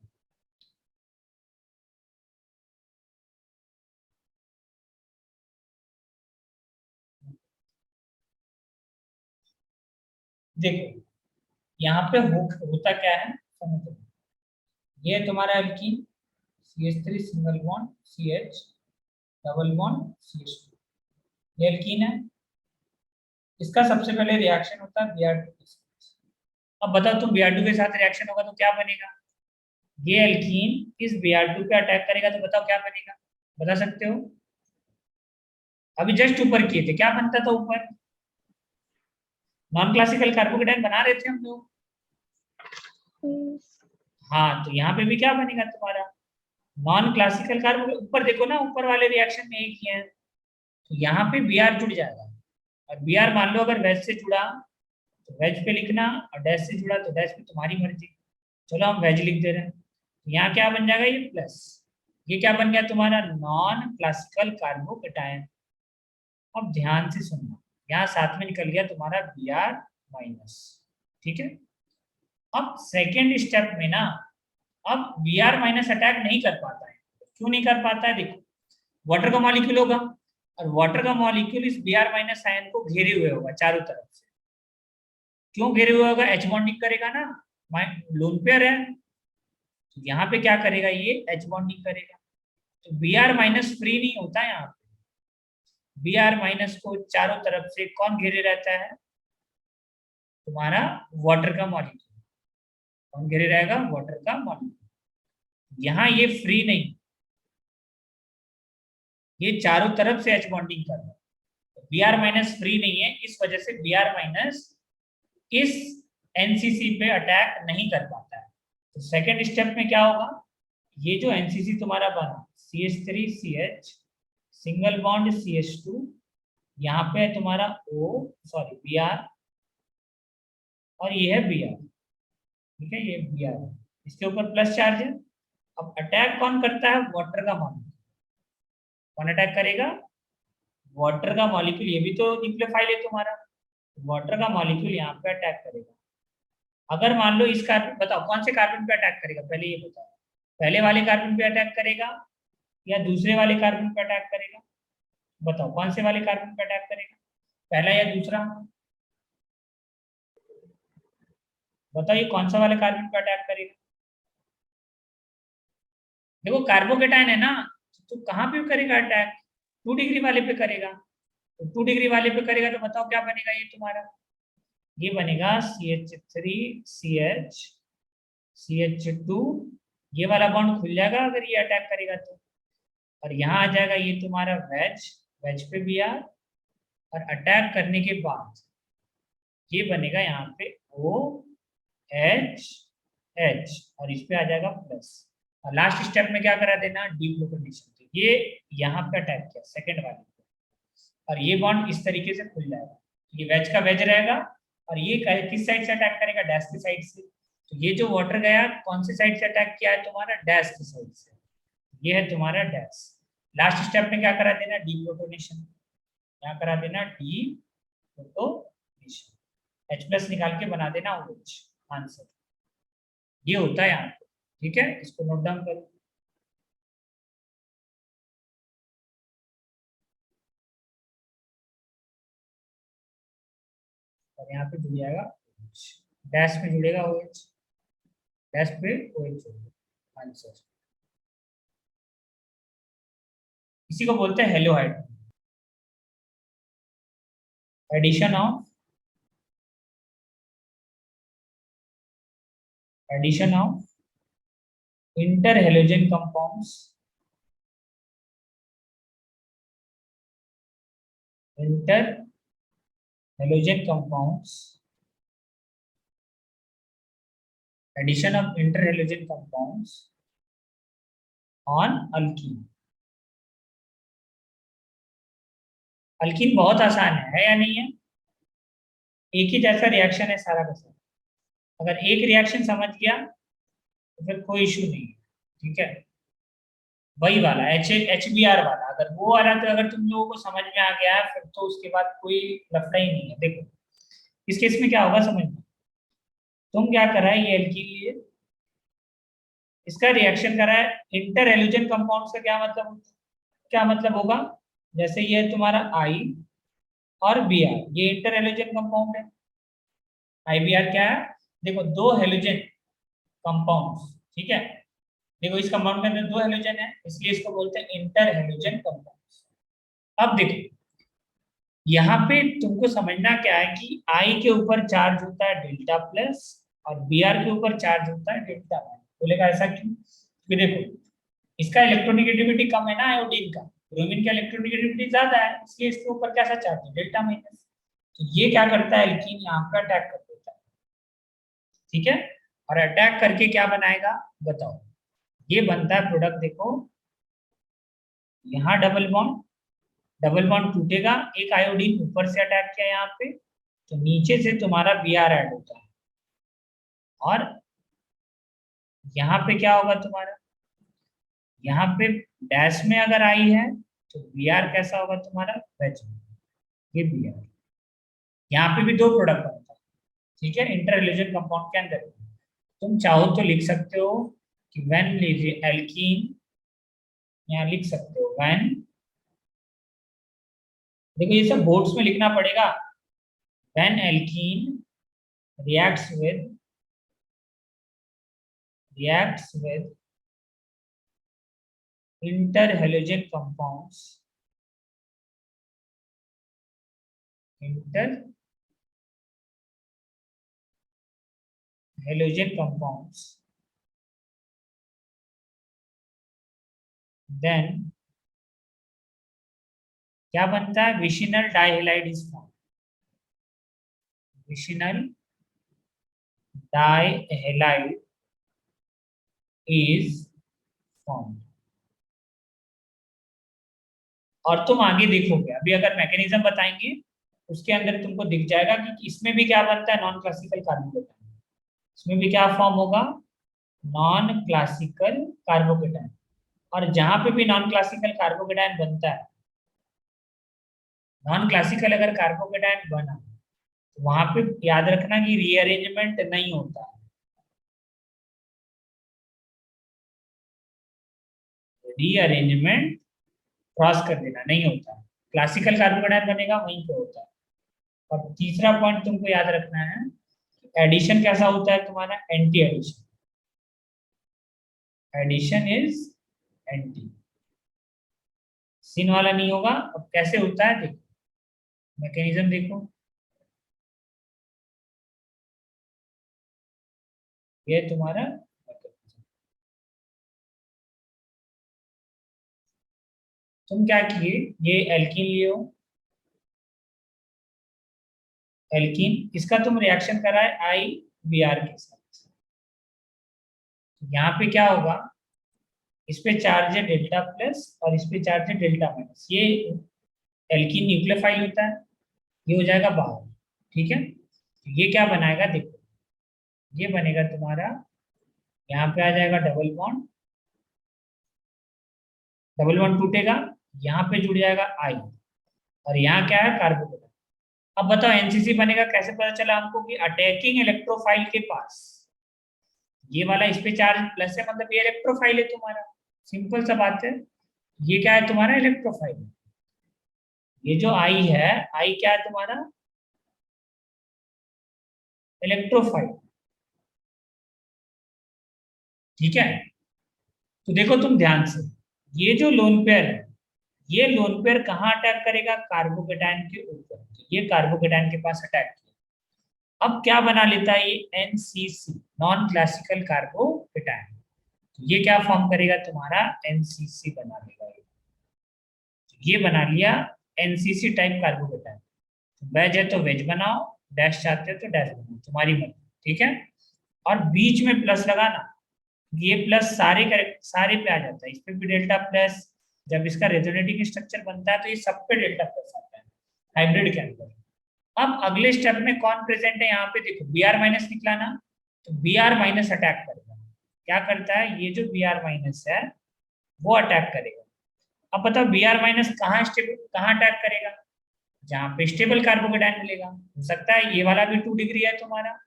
Speaker 1: देखो यहाँ पे होता क्या है समझो, ये तुम्हारा alkene CH3 single bond CH double bond CH2, ये एल्कीन है। इसका सबसे पहले रिएक्शन होता है Br2 के साथ। अब बताओ तुम Br2 के साथ रिएक्शन होगा तो क्या बनेगा, ये एल्कीन इस Br2 पे अटैक करेगा तो बताओ क्या बनेगा, बता सकते हो? अभी जस्ट ऊपर किए थे, क्या बनता था ऊपर? नॉन क्लासिकल कार्बोकेटाइन बना रहे थे हम लोग।
Speaker 3: Yes.
Speaker 1: हाँ, तो यहाँ पे भी क्या बनेगा तुम्हारा नॉन क्लासिकल कार्बो, ऊपर देखो ना, ऊपर वाले रिएक्शन में एक ही है, तो यहाँ पे Br जुड़ जाएगा। और Br मान लो अगर वेज से जुड़ा तो वेज पे लिखना, और डैश से जुड़ा तो डैश पे, तुम्हारी मर्जी। चलो हम वेज लिख दे रहे हैं, तो यहाँ क्या बन जाएगा ये प्लस, ये क्या बन गया तुम्हारा नॉन क्लासिकल कार्बोकेटाइन। अब ध्यान से सुनना, यहाँ साथ में निकल गया तुम्हारा Br माइनस, ठीक है। अब सेकेंड स्टेप में ना, अब Br माइनस अटैक नहीं कर पाता है, क्यों नहीं कर पाता है? देखो वाटर का मॉलिक्यूल होगा, और वाटर का मॉलिक्यूल इस Br माइनस आयन को घेरे हुए होगा चारों तरफ से। क्यों घेरे हुए होगा? H बॉन्डिंग करेगा ना, लोन पेयर है, तो यहाँ पे क्या करेगा, ये H बॉन्डिंग करेगा। तो Br माइनस फ्री नहीं होता है यहाँ पे, Br माइनस को चारों तरफ से कौन घेरे रहता है? तुम्हारा वाटर का मॉलिक्यूल। कौन घेरे रहेगा? वाटर का मॉलिक्यूल। यहाँ ये फ्री नहीं, ये चारों तरफ से H बॉन्डिंग कर रहा है, तो Br माइनस फ्री नहीं है, इस वजह से Br माइनस इस NCC पे अटैक नहीं कर पाता है। तो सेकेंड स्टेप में क्या होगा, ये जो NCC तुम्हारा बना CH3CH सिंगल बॉन्ड CH2, यहाँ पे है तुम्हारा Br, और ये है Br, ठीक है, ये Br है, इसके ऊपर प्लस चार्ज है। अब अटैक कौन करता है? वाटर का मॉलिक्यूल। कौन अटैक करेगा? वाटर का मॉलिक्यूल। ये भी तो न्यूक्लियोफाइल है तुम्हारा, वाटर का मॉलिक्यूल यहाँ पे अटैक करेगा। अगर मान लो इस कार्बन, बताओ कौन से कार्बन पे अटैक करेगा, पहले ये बताओ, पहले वाले कार्बन पे अटैक करेगा या दूसरे वाले कार्बन पे अटैक करेगा? बताओ कौन से वाले कार्बन पे अटैक करेगा, पहला या दूसरा? बताइए कौन सा वाले कार्बन पे अटैक करेगा? देखो कार्बोकेटाइन है ना, तो कहाँ पे करेगा अटैक? 2 डिग्री वाले पे करेगा, तो 2 डिग्री वाले पे करेगा तो बताओ क्या बनेगा ये तुम्हारा, ये बनेगा CH3CH CH2, ये वाला बॉन्ड खुल जाएगा अगर ये अटैक करेगा तो, और यहाँ आ जाएगा ये तुम्हारा वेज, वेज पे Br, और अटैक करने के बाद ये बनेगा यहाँ पे OH, और इस पे आ जाएगा प्लस, और लास्ट स्टेप में क्या करा देना, डीग्लूकोनेशन। तो ये यहाँ पे अटैक किया सेकेंड वाले पे, और ये बॉन्ड इस तरीके से खुल जाएगा, ये वेज का वेज रहेगा, और ये किस साइड से अटैक करेगा? डैश की साइड से। तो ये जो वाटर गया कौन सी साइड से अटैक किया है तुम्हारा? डैश की साइड से, ये है तुम्हारा डैश। लास्ट स्टेप में क्या करा देना, डीप्रोटोनेशन, क्या करा देना, डीप्रोटोनेशन, H+ निकाल के बना देना OH, आंसर ये होता है यहाँ पे, ठीक है, इसको नोट डाउन करो। और यहाँ पे जुड़ जाएगा OH, डैश में जुड़ेगा OH, डैश पे OH जुड़ेगा, आंसर। इसी को बोलते हैं halohydrin, addition of interhalogen compounds, interhalogen compounds, addition of interhalogen compounds on alkene. Alkene बहुत आसान है या नहीं है? एक ही जैसा रिएक्शन है सारा का सारा, अगर एक रिएक्शन समझ गया तो फिर कोई इश्यू नहीं है, ठीक है। वही वाला HBr वाला, अगर वो वाला तो अगर तुम लोगों को समझ में आ गया है फिर तो उसके बाद कोई लफड़ा ही नहीं है। देखो इस केस में क्या होगा समझना, तुम क्या करा है, ये एल्कीन लिए, इसका रिएक्शन करा है, इंटर हेलोजन कंपाउंड्स का क्या मतलब होगा, जैसे ये है तुम्हारा आई और Br, ये इंटर हेलोजन कंपाउंड है। IBr क्या है, देखो दो हेलोजन कंपाउंड्स, ठीक है, देखो इस कंपाउंड के अंदर दो हेलोजन है इसलिए इसको बोलते हैं इंटर हेलोजन कंपाउंड्स। अब देखो यहाँ पे तुमको समझना क्या है कि आई के ऊपर चार्ज होता है डेल्टा प्लस और Br के ऊपर चार्ज होता है डेल्टा माइनस। बोलेगा ऐसा क्यों, क्योंकि देखो इसका इलेक्ट्रोनेगेटिविटी कम है ना आयोडीन का, ब्रोमीन का इलेक्ट्रोनेगेटिविटी ज्यादा है इसलिए इसके ऊपर कैसा चार्ज है, डेल्टा माइनस। तो ये क्या करता है, एल्कीन यहाँ पे अटैक कर देता है, ठीक है, और अटैक करके क्या बनाएगा बताओ, ये बनता है प्रोडक्ट, देखो यहाँ डबल बॉन्ड टूटेगा, एक आयोडीन ऊपर से अटैक किया यहाँ पे तो नीचे से तुम्हारा Br ऐड होता है, और यहाँ पे क्या होगा तुम्हारा, यहाँ पे डैश में अगर आई है तो Br कैसा होगा तुम्हारा वेज में, ये Br, यहाँ पे भी दो प्रोडक्ट बनता है, ठीक है, इंटर रिलीजन कंपाउंड के अंदर। तुम चाहो तो लिख सकते हो कि व्हेन एल्कीन, यहाँ लिख सकते हो व्हेन, देखो ये सब बोर्ड्स में लिखना पड़ेगा, when alkene reacts with interhalogen compounds, then क्या बनता है, vicinal dihalide is form, vicinal dihalide is form. और तुम आगे देखोगे अभी अगर मैकेनिज्म बताएंगे उसके अंदर तुमको दिख जाएगा कि इसमें भी क्या बनता है, नॉन क्लासिकल कार्बोकेटाइन, इसमें भी क्या फॉर्म होगा, नॉन क्लासिकल कार्बोकेटाइन। और जहां पे भी नॉन क्लासिकल कार्बोकेटाइन बनता है, नॉन क्लासिकल अगर कार्बोकेटाइन बना तो वहां पे याद रखना कि रीअरेंजमेंट नहीं होता है, रीअरेंजमेंट क्रॉस कर देना नहीं होता है, क्लासिकल कार्बोकेटाइन बनेगा वहीं पे होता है। और तीसरा पॉइंट तुमको याद रखना है, एडिशन कैसा होता है तुम्हारा, anti addition, addition is anti, syn वाला नहीं होगा। अब कैसे होता है देखो, मैकेनिज्म देखो, ये तुम्हारा तुम क्या किए, ये एल्कीन लिए हो, एल्कीन इसका तुम रिएक्शन करा है IBr के साथ, यहाँ पे क्या होगा, इस पे चार्ज है डेल्टा प्लस और इस पे चार्ज है डेल्टा माइनस, ये एल्कीन न्यूक्लियोफाइल होता है, ये हो जाएगा बाहर, ठीक है। तो ये क्या बनाएगा देखो, ये बनेगा तुम्हारा, यहाँ पे आ जाएगा डबल बॉन्ड टूटेगा, यहाँ पे जुड़ जाएगा I और यहाँ क्या है कार्बोकेटाइन। अब बताओ एनसीसी बनेगा कैसे, पता चला हमको कि अटैकिंग इलेक्ट्रोफाइल के पास ये वाला इस पे चार्ज प्लस है, मतलब ये इलेक्ट्रोफाइल है तुम्हारा, सिंपल सा बात है, ये क्या है तुम्हारा इलेक्ट्रोफाइल, ये जो I है, I क्या है तुम्हारा इलेक्ट्रोफाइल, ठीक है। तो देखो तुम ध्यान से, ये जो लोन पेयर है, ये लोन पेयर कहाँ अटैक करेगा, कार्बोकेटाइन के ऊपर, तो ये कार्बोकेटाइन के पास अटैक किया। अब क्या बना लेता है ये NCC, नॉन क्लासिकल कार्बोकेटाइन, तो ये क्या फॉर्म करेगा तुम्हारा NCC बना लेगा, ये बना लिया NCC टाइप कार्बोकेटाइन। वेज है तो वेज बनाओ, डैश चाहते हो तो डैश बनाओ, तुम्हारी मर्जी, ठीक है। और बीच में प्लस लगाना, ये प्लस सारे पे आ जाता है, इस पे भी डेल्टा प्लस, जब इसका रेजोनेटिंग स्ट्रक्चर बनता है तो ये सब पे डेल्टा प्लस आता है हाइब्रिड के अंदर। अब अगले स्टेप में कौन प्रेजेंट है, यहाँ पे देखो Br माइनस निकला ना, तो Br माइनस अटैक करेगा, क्या करता है, ये जो Br माइनस है वो अटैक करेगा। अब बताओ Br माइनस कहाँ अटैक करेगा? जहाँ पे स्टेबल कार्बोकेटाइन मिलेगा। हो सकता है ये वाला भी 2 डिग्री है तुम्हारा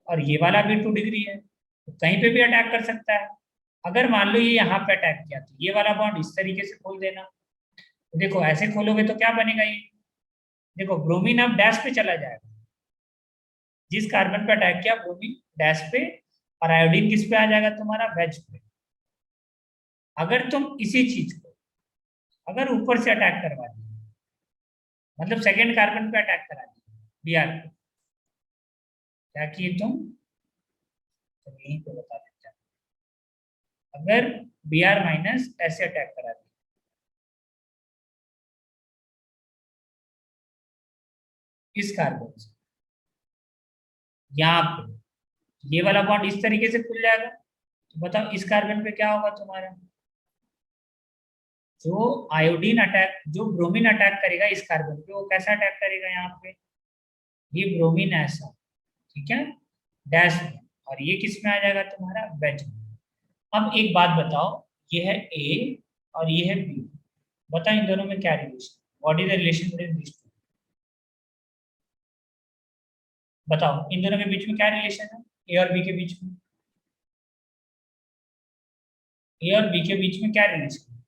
Speaker 1: और ये वाला भी 2 डिग्री है, तो कहीं पे भी अटैक कर सकता है। अगर मान लो ये यहाँ पे अटैक किया तो ये वाला बॉन्ड इस तरीके से खोल देना। तो देखो ऐसे खोलोगे तो क्या बनेगा ये? देखो ब्रोमीन अब डैश पे चला जाएगा, जिस कार्बन पे अटैक किया ब्रोमीन डैश पे, और आयोडीन किस पे आ जाएगा तुम्हारा? वेज पे। अगर तुम इसी चीज को अगर ऊपर से अटैक करवा दिए, मतलब सेकेंड कार्बन पे अटैक करा दिया Br पे, क्या किए तुम? तो यहीं पे बता देते हैं। अगर Br माइनस ऐसे अटैक करा दिया, इस कार्बन से यहाँ पे, ये वाला बॉन्ड इस तरीके से खुल जाएगा। तो बताओ इस कार्बन पे क्या होगा तुम्हारा? जो ब्रोमीन अटैक करेगा इस कार्बन पे, वो कैसा अटैक करेगा? यहाँ पे ये ब्रोमीन ऐसा, ठीक है, डैश में, और ये किस में आ जाएगा तुम्हारा? वेज में। अब एक बात बताओ, ये है ए और ये है बी, बताओ इन दोनों में क्या relation? What is the relation between these two? बताओ इन दोनों के बीच में क्या रिलेशन है? ए और बी के बीच में, ए और बी के बीच में क्या रिलेशन है?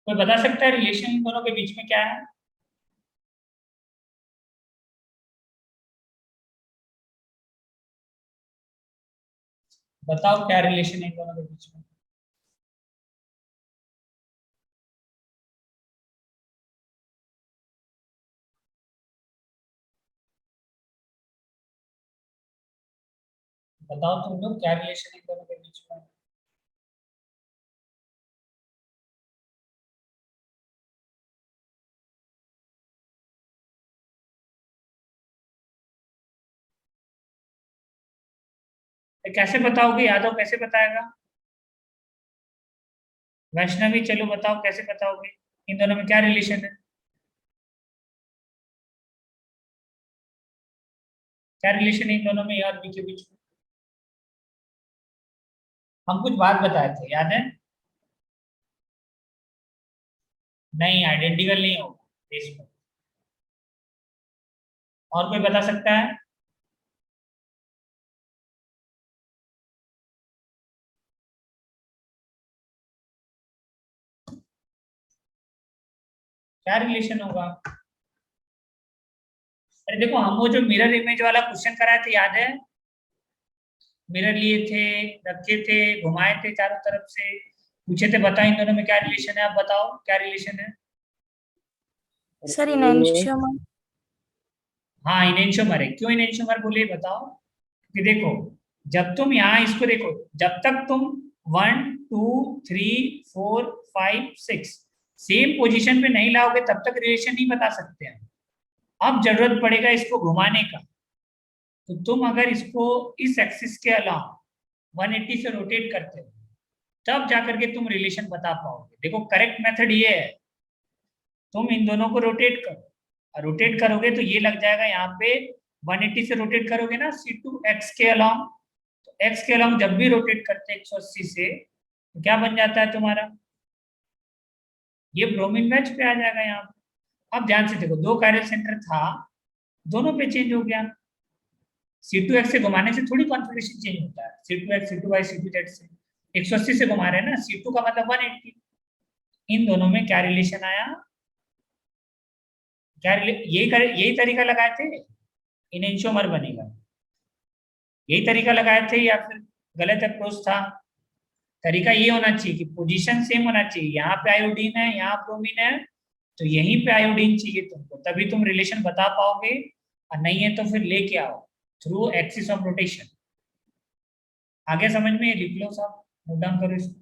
Speaker 1: कोई बता सकता है रिलेशन इन दोनों के बीच में क्या है? बताओ क्या रिलेशन है इन दोनों के बीच में? बताओ तुम लोग क्या रिलेशन है इन दोनों के बीच में? तो कैसे बताओगे? यादव कैसे बताएगा? वैष्णवी चलो बताओ कैसे बताओगे, इन दोनों में क्या रिलेशन है? क्या रिलेशन है इन दोनों में, ए और बी के बीच में? हम कुछ बात बताए थे, याद है? नहीं, आइडेंटिकल नहीं होगा इसमें। और कोई बता सकता है? क्या रिलेशन होगा? अरे देखो, हम वो जो मिरर इमेज वाला क्वेश्चन कराए थे, याद है? मिरर लिए थे, रखे थे, घुमाए थे चारों तरफ से, पूछे थे बताओ इन दोनों में क्या रिलेशन है। आप बताओ क्या रिलेशन है?
Speaker 3: सर इनैंशियोमर।
Speaker 1: हाँ, इनेंशियोमर है। क्यों इनेंशियोमर बोले बताओ? कि देखो, जब तुम यहाँ इसको देखो, जब तक तुम 1 2 3 4 5 6 सेम पोजीशन पे नहीं लाओगे तब तक रिलेशन नहीं बता सकते हैं। अब जरूरत पड़ेगा इसको घुमाने का, तो तुम अगर इसको इस एक्सिस के अलावा 180 से रोटेट करते हो तब जाकर के तुम रिलेशन बता पाओगे। देखो करेक्ट मेथड ये है, तुम इन दोनों को रोटेट करो, और रोटेट करोगे तो ये लग जाएगा यहाँ पे 180 से रोटेट करोगे ना C2X के अलाउंग, तो X के अलाउंग जब भी रोटेट करते हैं 180 से, तो क्या बन जाता है तुम्हारा? ये ब्रोमीन मैच पे आ जाएगा यहाँ पे। अब ध्यान से देखो, दो कायरल सेंटर था, दोनों पे चेंज हो गया। C2X से घुमाने से थोड़ी कॉन्फिगरेशन चेंज होता है, C2X C2Y C2Z से 180 से घुमा रहे हैं ना, C2 का मतलब 180। इन दोनों में क्या रिलेशन आया? यही तरीका लगाए थे, इनेंशियोमर बनेगा, यही तरीका लगाए थे या फिर गलत अप्रोच था? तरीका ये होना चाहिए कि पोजीशन सेम होना चाहिए, यहाँ पे आयोडीन है, यहाँ ब्रोमीन है, तो यहीं पे आयोडीन चाहिए तुमको, तभी तुम रिलेशन बता पाओगे, और नहीं है तो फिर लेके आओ थ्रू एक्सिस ऑफ रोटेशन। आगे समझ में? लिख लो साहब, नोट डाउन करो इसको।